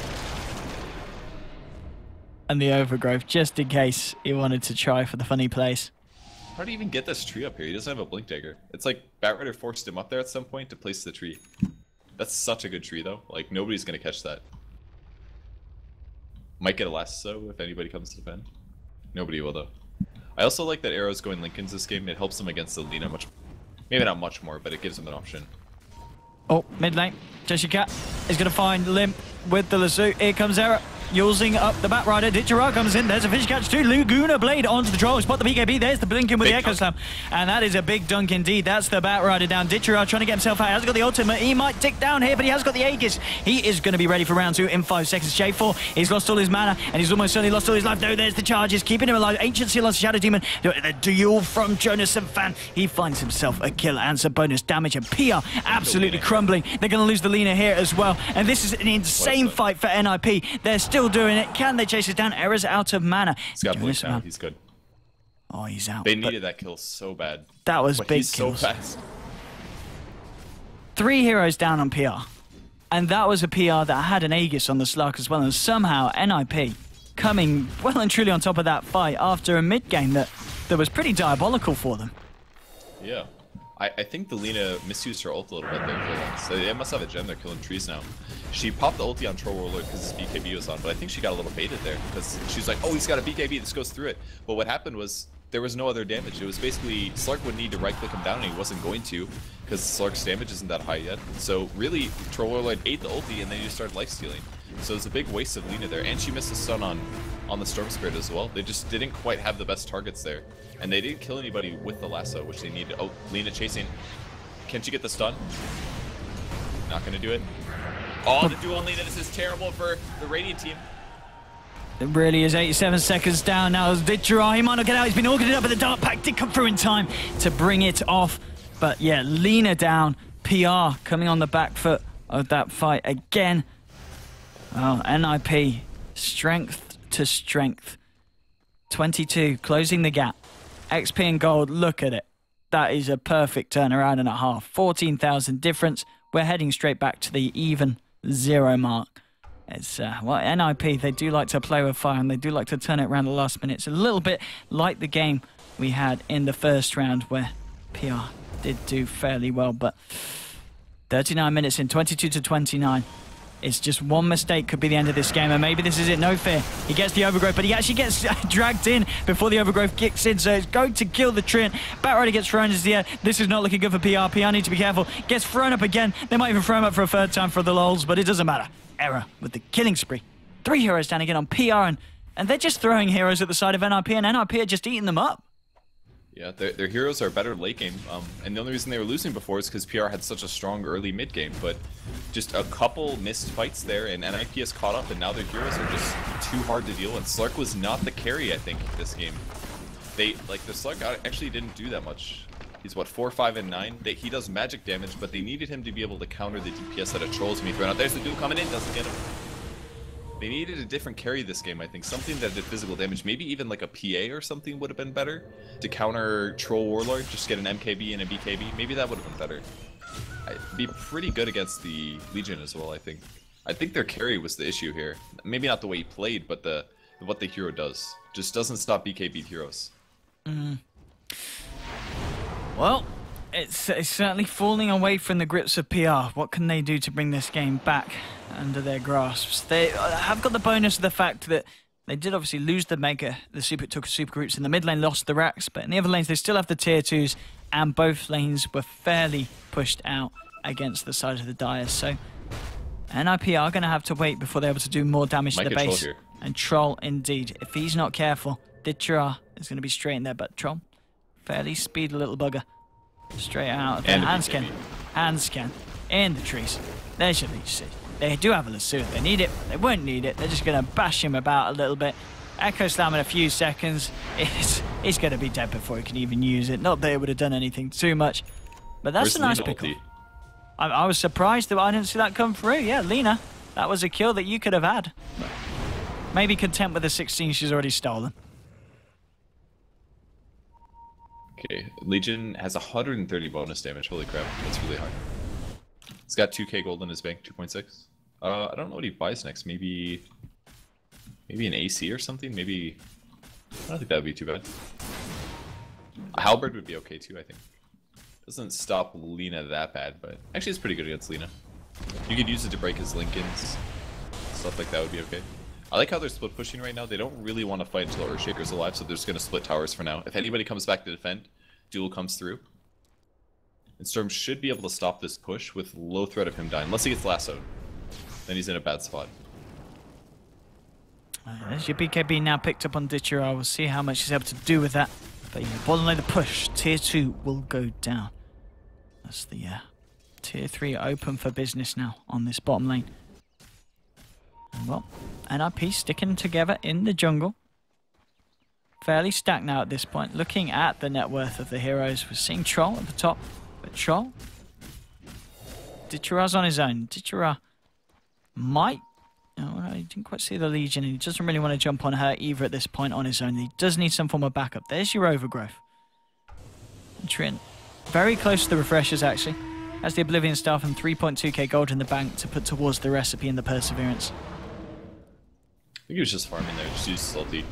And the overgrowth, just in case he wanted to try for the funny place. How did he even get this tree up here? He doesn't have a blink dagger. It's like Bat Rider forced him up there at some point to place the tree. That's such a good tree though. Like nobody's gonna catch that. Might get a lasso if anybody comes to defend. Nobody will though. I also like that Arrow's going Lincolns this game. It helps them against the Lina much, maybe not much more, but it gives them an option. Oh, mid lane. Jesse Cat is going to find Limp with the lasso. Here comes Error. Using up the Batrider. Ditchera comes in. There's a fish catch too. Laguna Blade onto the troll. Spot the BKB. There's the blinking with the Echo Slam. And that is a big dunk indeed. That's the Batrider down. Ditchera trying to get himself out. He hasn't got the ultimate. He might tick down here, but he has got the Aegis. He is going to be ready for round 2 in 5 seconds. J4, he's lost all his mana, and he's almost certainly lost all his life. No, there's the charges, keeping him alive. Ancient Seal on Shadow Demon. The duel from Jonas and Fan. He finds himself a kill and some bonus damage, and PR absolutely crumbling. They're going to lose the Lina here as well. And this is an insane fight for NiP. They're still doing it. Can they chase it down? Error's out of mana. He's got blink now. He's good. Oh, he's out. They needed that kill so bad. That was big he's kills. So fast. 3 heroes down on PR. And that was a PR that had an Aegis on the Slark as well. And somehow NiP coming well and truly on top of that fight after a mid game that was pretty diabolical for them. Yeah. I think the Lina misused her ult a little bit there for once. They must have a gem. They're killing trees now. She popped the ulti on Troll Warlord because his BKB was on, but I think she got a little baited there because she's like, oh, he's got a BKB, this goes through it. But what happened was there was no other damage. It was basically Slark would need to right-click him down, and he wasn't going to because Slark's damage isn't that high yet. So really, Troll Warlord ate the ulti, and then he just started life-stealing. So it was a big waste of Lina there, and she missed the stun on the Storm Spirit as well. They just didn't quite have the best targets there. And they didn't kill anybody with the lasso, which they needed. Oh, Lina chasing. Can she get the stun? Not gonna do it. Oh, the duel on Lina. This is terrible for the Radiant team. It really is. 87 seconds down now. Ditchera, he might not get out. He's been ordered up, but the Dark Pack did come through in time to bring it off. But yeah, Lina down. PR coming on the back foot of that fight again. Oh, NiP, strength to strength. 22, closing the gap. XP and gold, look at it. That is a perfect turnaround and a half. 14,000 difference. We're heading straight back to the even 0 mark. It's, well, NiP, they do like to play with fire, and they do like to turn it around the last minute. It's a little bit like the game we had in the first round where PR did do fairly well, but 39 minutes in, 22 to 29. It's just one mistake could be the end of this game, and maybe this is it. No fear. He gets the overgrowth, but he actually gets dragged in before the overgrowth kicks in, so it's going to kill the Treant. Batrider gets thrown into the air. This is not looking good for PR. PR need to be careful. Gets thrown up again. They might even throw him up for a third time for the lols, but it doesn't matter. Error with the killing spree. 3 heroes down again on PR, and they're just throwing heroes at the side of NiP, and NiP are just eating them up. Yeah, their heroes are better late game, and the only reason they were losing before is because PR had such a strong early mid game, but just a couple missed fights there, and NiP has caught up, and now their heroes are just too hard to deal with. Slark was not the carry, I think, this game. The Slark actually didn't do that much. He's what, 4, 5, and 9? He does magic damage, but they needed him to be able to counter the DPS that a Troll's being thrown out. There's the dude coming in, doesn't get him. They needed a different carry this game, I think. Something that did physical damage. Maybe even like a PA or something would have been better to counter Troll Warlord. Just get an MKB and a BKB. Maybe that would have been better. I'd be pretty good against the Legion as well, I think. I think their carry was the issue here. Maybe not the way he played, but what the hero does. Just doesn't stop BKB heroes. Well, it's certainly falling away from the grips of PR. What can they do to bring this game back under their grasps? They have got the bonus of the fact that they did obviously lose the took super groups in the mid lane, lost the racks, but in the other lanes they still have the tier 2s, and both lanes were fairly pushed out against the side of the Dire. So NiP are going to have to wait before they're able to do more damage to the base. Here. And Troll, indeed. If he's not careful, Ditchera is going to be straight in there, but Troll, fairly speedy little bugger. Straight out of there. Hand scan in the trees. They should see. They do have a lasso. They need it. They won't need it. They're just going to bash him about a little bit. Echo Slam in a few seconds. He's going to be dead before he can even use it. Not that it would have done anything too much. But that's a nice pickle. I was surprised that I didn't see that come through. Yeah, Lina, that was a kill that you could have had. But maybe content with the 16 she's already stolen. Okay, Legion has 130 bonus damage. Holy crap, that's really high. He's got 2k gold in his bank, 2.6. I don't know what he buys next. Maybe an AC or something. Maybe I don't think that would be too bad. A halberd would be okay too, I think. Doesn't stop Lina that bad, but actually it's pretty good against Lina. You could use it to break his Lincolns. Stuff like that would be okay. I like how they're split pushing right now. They don't really want to fight until Earthshaker's alive, so they're just going to split towers for now. If anybody comes back to defend, Duel comes through. And Storm should be able to stop this push with low threat of him dying, unless he gets lassoed. Then he's in a bad spot. There's your BKB now picked up on Ditcher. We'll see how much he's able to do with that. But yeah, bottom lane the push. Tier 2 will go down. That's the Tier 3 open for business now on this bottom lane. And well, NiP sticking together in the jungle. Fairly stacked now at this point. Looking at the net worth of the heroes, we're seeing Troll at the top. But Troll, Ditcher's on his own. Ditcher might... Oh, I didn't quite see the Legion, and he doesn't really want to jump on her either at this point on his own. He does need some form of backup. There's your overgrowth. Trin, very close to the refreshers actually. Has the Oblivion Staff and 3.2k gold in the bank to put towards the recipe and the Perseverance. I think he was just farming there, just used Salty.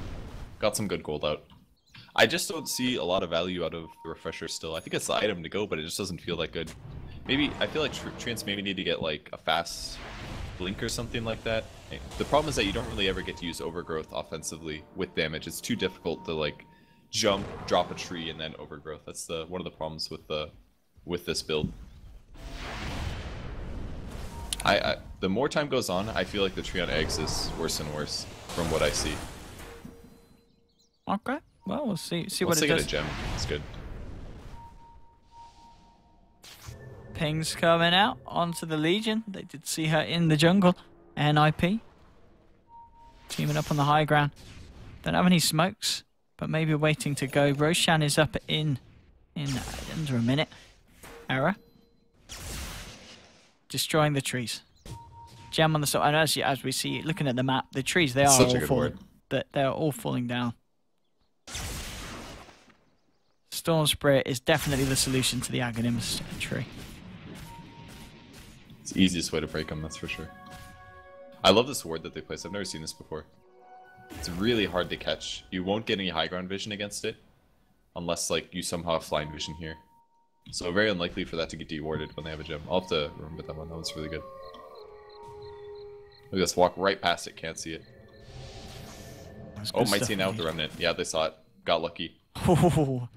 Got some good gold out. I just don't see a lot of value out of the refresher still. I think it's the item to go, but it just doesn't feel that good. Maybe, I feel like Trance maybe need to get like a fast blink or something like that. The problem is that you don't really ever get to use overgrowth offensively with damage. It's too difficult to like jump, drop a tree, and then overgrowth. That's one of the problems with this build. The more time goes on, I feel like the tree on eggs is worse and worse from what I see. Okay, well we'll see what it does. Let's get a gem. It's good. Ping's coming out onto the Legion. They did see her in the jungle. NiP teaming up on the high ground. Don't have any smokes, but maybe waiting to go. Roshan is up in under a minute. Error. Destroying the trees. Gem on the side. And as we see, looking at the map, the trees, they are all falling. They're all falling down. Storm Spirit is definitely the solution to the Aghanims tree. It's the easiest way to break them, that's for sure. I love this ward that they place. I've never seen this before. It's really hard to catch. You won't get any high ground vision against it, unless like you somehow have flying vision here. So very unlikely for that to get dewarded when they have a gem. I'll have to remember that one. That one's really good. Look, just walk right past it. Can't see it. Oh, might see it now with the remnant. Yeah, they saw it. Got lucky. Oh.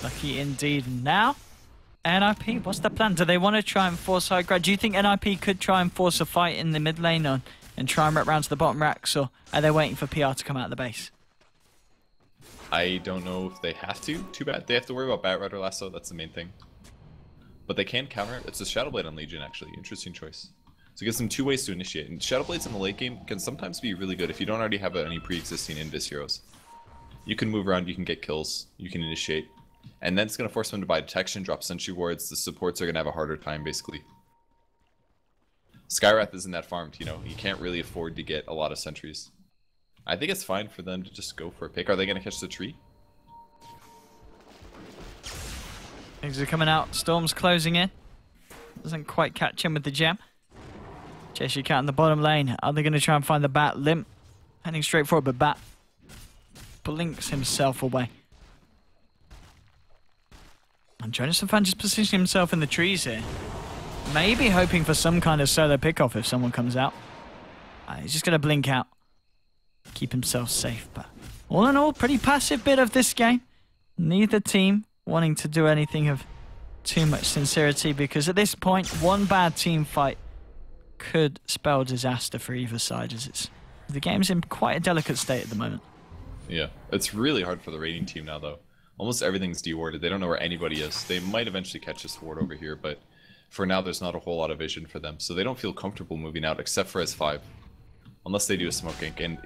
Lucky indeed. Now, NiP, what's the plan? Do they want to try and force high ground? Do you think NiP could try and force a fight in the mid lane and try and wrap round to the bottom racks, or are they waiting for PR to come out of the base? I don't know if they have to. Too bad. They have to worry about Bat Rider Lasso. That's the main thing. But they can counter. It's a Shadowblade on Legion, actually. Interesting choice. So it gives them two ways to initiate. And Shadowblades in the late game can sometimes be really good if you don't already have any pre-existing Invis heroes. You can move around, you can get kills, you can initiate. And then it's going to force them to buy detection, drop sentry wards. The supports are going to have a harder time, basically. Skywrath isn't that farmed, you know. You can't really afford to get a lot of sentries. I think it's fine for them to just go for a pick. Are they going to catch the tree? Things are coming out. Storm's closing in. Doesn't quite catch him with the gem. Cheshire Cat in the bottom lane. Are they going to try and find the Bat? Limp. Heading straight forward, but Bat blinks himself away. And Jonathan Fan just positioning himself in the trees here. Maybe hoping for some kind of solo pickoff if someone comes out. He's just going to blink out. Keep himself safe. But all in all, pretty passive bit of this game. Neither team wanting to do anything of too much sincerity, because at this point, one bad team fight could spell disaster for either side, as the game's in quite a delicate state at the moment. Yeah, it's really hard for the raiding team now, though. Almost everything's dewarded. They don't know where anybody is. They might eventually catch this ward over here, but for now, there's not a whole lot of vision for them, so they don't feel comfortable moving out, except for S5. Unless they do a smoke gank, and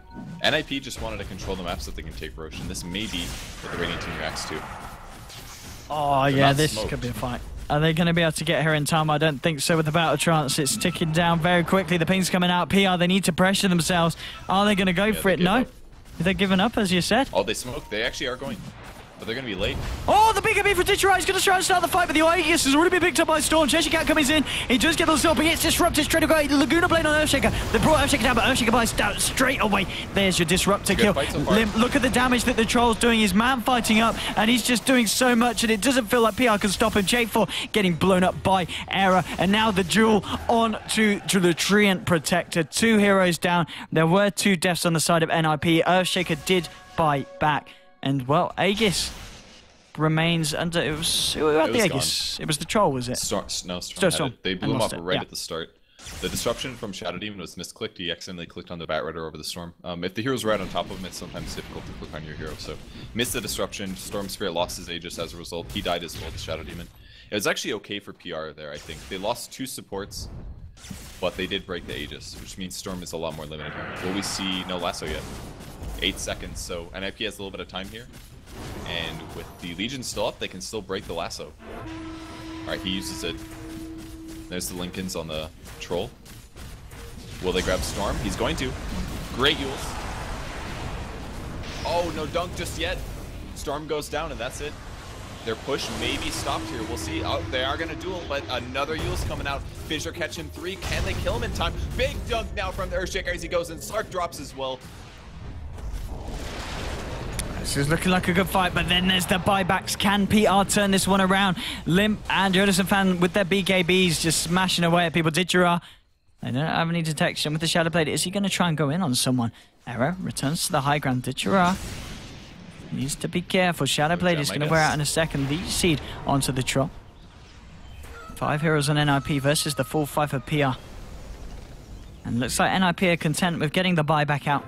NiP just wanted to control the map so they can take Roche, and this may be what the raiding team reacts to. Oh yeah, this could be a fight. Are they going to be able to get her in time? I don't think so with the Battle Trance. It's ticking down very quickly. The ping's coming out. PR, they need to pressure themselves. Are they going to go for it? No. They're giving up, as you said. Oh, they smoked. They actually are going. but they're going to be late. Oh, the big for Ditcher. He's going to try and start the fight, but the Aegis has already been picked up by Storm. Cheshire Cat comes in. He does get the stop, but it's disrupted straight away. Laguna Blade on Earthshaker. They brought Earthshaker down, but Earthshaker buys down straight away. There's your disruptor kill. Limp, look at the damage that the Troll's doing. He's man fighting up, and he's just doing so much, and it doesn't feel like PR can stop him. J4 getting blown up by Error, and now the duel on to the Treant Protector. 2 heroes down. There were 2 deaths on the side of NiP. Earthshaker did bite back, and well, Aegis remains under. It was who had the Aegis? Gone. It was the Troll, was it? Storm. They blew him up right at the start. The disruption from Shadow Demon was misclicked. He accidentally clicked on the Batrider over the Storm. If the hero's right on top of him, it's sometimes difficult to click on your hero. So missed the disruption. Storm Spirit lost his Aegis as a result. He died as well, the Shadow Demon. It was actually okay for PR there, I think. They lost 2 supports, but they did break the Aegis, which means Storm is a lot more limited here. Will we see no lasso yet? 8 seconds, so NiP has a little bit of time here. And with the Legion still up, they can still break the lasso. Alright, he uses it. There's the Lincolns on the Troll. Will they grab Storm? He's going to. Great Yules. Oh, no dunk just yet. Storm goes down, and that's it. Their push may be stopped here. We'll see. Oh, they are going to duel, but another Yule's coming out. Fissure catching 3. Can they kill him in time? Big dunk now from the Earthshaker as he goes in. Slark drops as well. This is looking like a good fight, but then there's the buybacks. Can PR turn this one around? Limp and Jodison Fan with their BKBs just smashing away at people. Ditcher, they don't have any detection with the Shadow Blade. Is he going to try and go in on someone? Error returns to the high ground. Ditcher needs to be careful. Shadow Blade is going to wear out in a second. Lead seed onto the Troll. 5 heroes on NiP versus the full 5 for PR. And looks like NiP are content with getting the buyback out.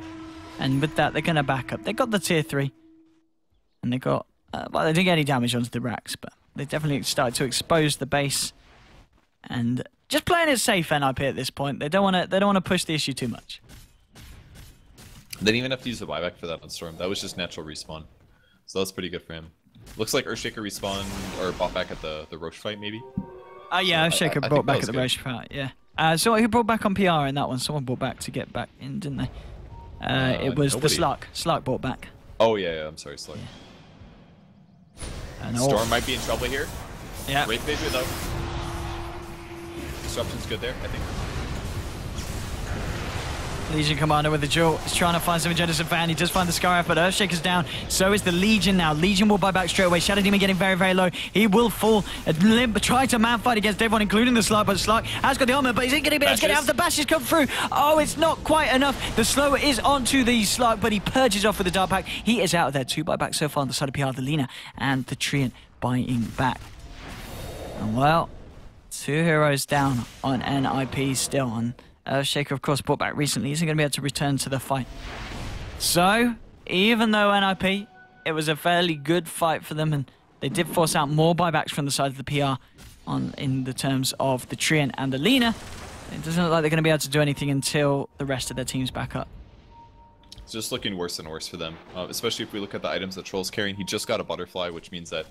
And with that, they're going to back up. They got the tier 3. And they got, well, they didn't get any damage onto the racks, but they definitely started to expose the base. And just playing it safe, NiP at this point. They don't want to push the issue too much. They didn't even have to use the buyback for that on Storm. That was just natural respawn. So that's pretty good for him. Looks like Earthshaker respawned or bought back at the Roche fight, maybe? Yeah, Earthshaker brought back at the Roche fight, yeah. So who brought back on PR in that one? Someone brought back to get back in, didn't they? It was nobody. The Slark. Slark brought back. Oh, yeah, I'm sorry, Slark. Yeah. Storm might be in trouble here. Yeah. Great fissure, though. Disruption's good there, I think. Legion Commander with the duel. He's trying to find some Jodison Fan. He does find the Scarif, but Earthshaker's down. So is the Legion now. Legion will buy back straight away. Shadow Demon getting very, very low. He will fall. Limp trying to man fight against everyone, including the Slark, but Slark has got the armor, but is he going to be able to get out? The bashes come through. Oh, it's not quite enough. The slower is onto the Slark, but he purges off with the Dark Pack. He is out of there. 2 buybacks so far on the side of PR. The Lina and the Treant biting back. And well, 2 heroes down on NiP still on. Earthshaker, of course, brought back recently, isn't going to be able to return to the fight. So, even though NiP, it was a fairly good fight for them, and they did force out more buybacks from the side of the PR in the terms of the Treant and the Lina, it doesn't look like they're going to be able to do anything until the rest of their team's back up. It's just looking worse and worse for them, especially if we look at the items that Troll's carrying. He just got a Butterfly, which means that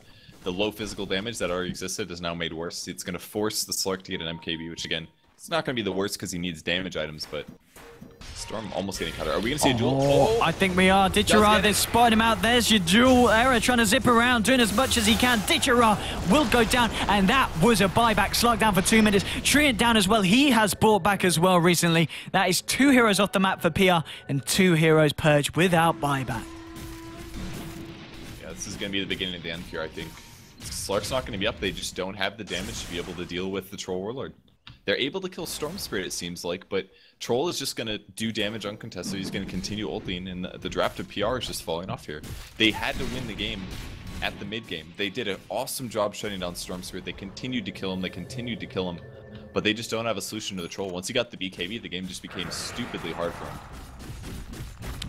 the low physical damage that already existed is now made worse. It's going to force the Slark to get an MKB, which again, it's not going to be the worst because he needs damage items, but Storm almost getting cut. Are we going to see a duel? Oh, I think we are. Ditcher, they spotted him out. There's your duel. Error trying to zip around, doing as much as he can. Ditcher will go down, and that was a buyback. Slark down for 2 minutes. Treant down as well. He has brought back as well recently. That is 2 heroes off the map for PR and 2 heroes Purge without buyback. Yeah, this is going to be the beginning of the end here, I think. Slark's not going to be up. They just don't have the damage to be able to deal with the Troll Warlord. They're able to kill Storm Spirit, it seems like, but Troll is just going to do damage uncontested. He's going to continue ulting, and the draft of PR is just falling off here. They had to win the game at the mid-game. They did an awesome job shutting down Storm Spirit. They continued to kill him. They continued to kill him, but they just don't have a solution to the Troll. Once he got the BKB, the game just became stupidly hard for him.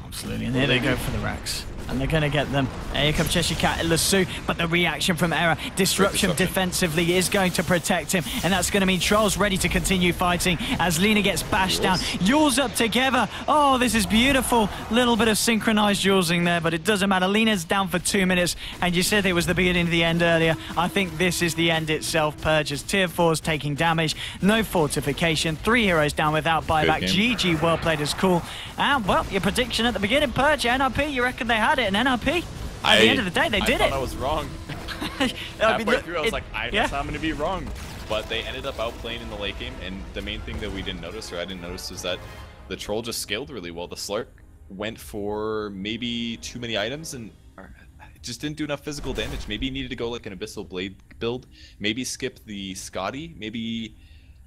Absolutely, and here they go for the racks. And they're going to get them. Here comes Cheshire Cat and Lasso, but the reaction from Error, disruption defensively is going to protect him, and that's going to mean Troll's ready to continue fighting as Lina gets bashed down. Yules up together. Oh, this is beautiful. Little bit of synchronized Yulesing there, but it doesn't matter. Lina's down for 2 minutes, and you said it was the beginning of the end earlier. I think this is the end itself. Purge as tier 4's taking damage. No fortification. 3 heroes down without buyback. GG, well played as cool. And, well, your prediction at the beginning, Purge, NiP, you reckon they had it in NiP? At the end of the day, they did I it. thought I was wrong. Halfway through, I was like, I guess I'm going to be wrong. But they ended up outplaying in the late game, and the main thing that we didn't notice, or I didn't notice, is that the troll just scaled really well. The Slark went for maybe too many items and just didn't do enough physical damage. Maybe he needed to go like an Abyssal Blade build. Maybe skip the Scotty. Maybe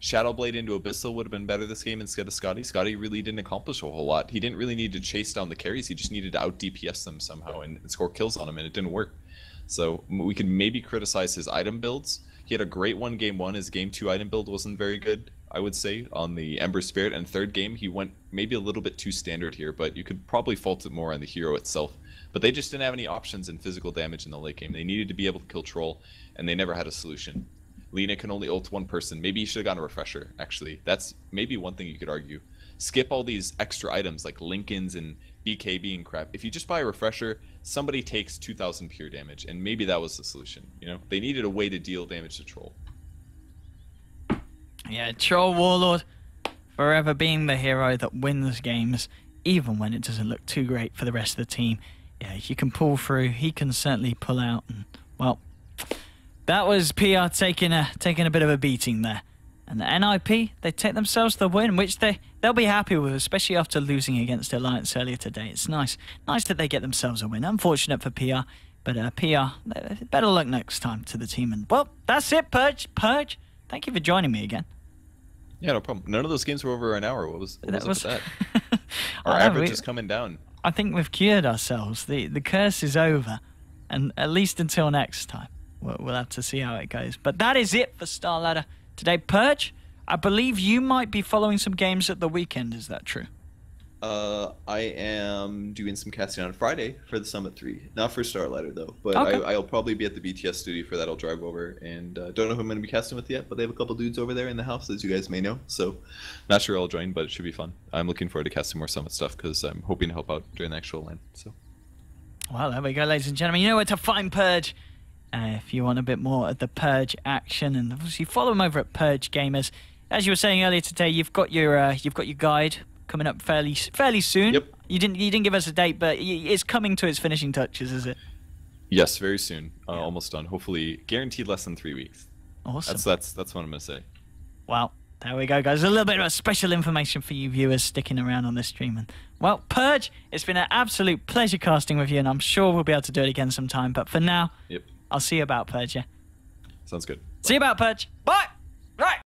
Shadow Blade into Abyssal would have been better this game instead of Scotty. Scotty really didn't accomplish a whole lot. He didn't really need to chase down the carries. He just needed to out DPS them somehow and score kills on them, and it didn't work. So we could maybe criticize his item builds. He had a great one game 1. His game 2 item build wasn't very good, I would say, on the Ember Spirit. And third game, he went maybe a little bit too standard here, but you could probably fault it more on the hero itself. But they just didn't have any options in physical damage in the late game. They needed to be able to kill Troll, and they never had a solution. Lina can only ult one person. Maybe you should have gotten a refresher, actually. That's maybe one thing you could argue. Skip all these extra items like Lincolns and BKB and crap. If you just buy a refresher, somebody takes 2,000 pure damage, and maybe that was the solution. You know, they needed a way to deal damage to Troll. Yeah, Troll Warlord forever being the hero that wins games, even when it doesn't look too great for the rest of the team. Yeah, if you can pull through, he can certainly pull out. And, well, that was PR taking a bit of a beating there. And the NiP, they take themselves the win, which they'll be happy with, especially after losing against Alliance earlier today. It's nice that they get themselves a win. Unfortunate for PR, but PR, better luck next time to the team. And, well, that's it, Purge. Thank you for joining me again. Yeah, no problem. None of those games were over an hour. What was up with that? Our I know, average is coming down. I think we've cured ourselves. The curse is over, and at least until next time. We'll have to see how it goes. But that is it for Star Ladder today. Purge, I believe you might be following some games at the weekend. Is that true? I am doing some casting on Friday for the Summit 3. Not for Star Ladder, though. But okay. I'll probably be at the BTS studio for that. I'll drive over. And don't know who I'm going to be casting with yet, but they have a couple dudes over there in the house, as you guys may know. So, Not sure I'll join, but it should be fun. I'm looking forward to casting more Summit stuff because I'm hoping to help out during the actual LAN. So, Well, there we go, ladies and gentlemen. You know where to find Purge. If you want a bit more of the Purge action, and obviously follow him over at Purge Gamers. As you were saying earlier today, you've got your guide coming up fairly soon. Yep. You didn't give us a date, but it's coming to its finishing touches, is it? yes, very soon. Almost done. Hopefully, guaranteed less than 3 weeks. Awesome. That's what I'm gonna say. Well, there we go, guys. A little bit of special information for you viewers sticking around on this stream. And, well, Purge, it's been an absolute pleasure casting with you, and I'm sure we'll be able to do it again sometime. But for now, Yep. I'll see you about Purge, yeah? Sounds good. See you about Purge. Bye!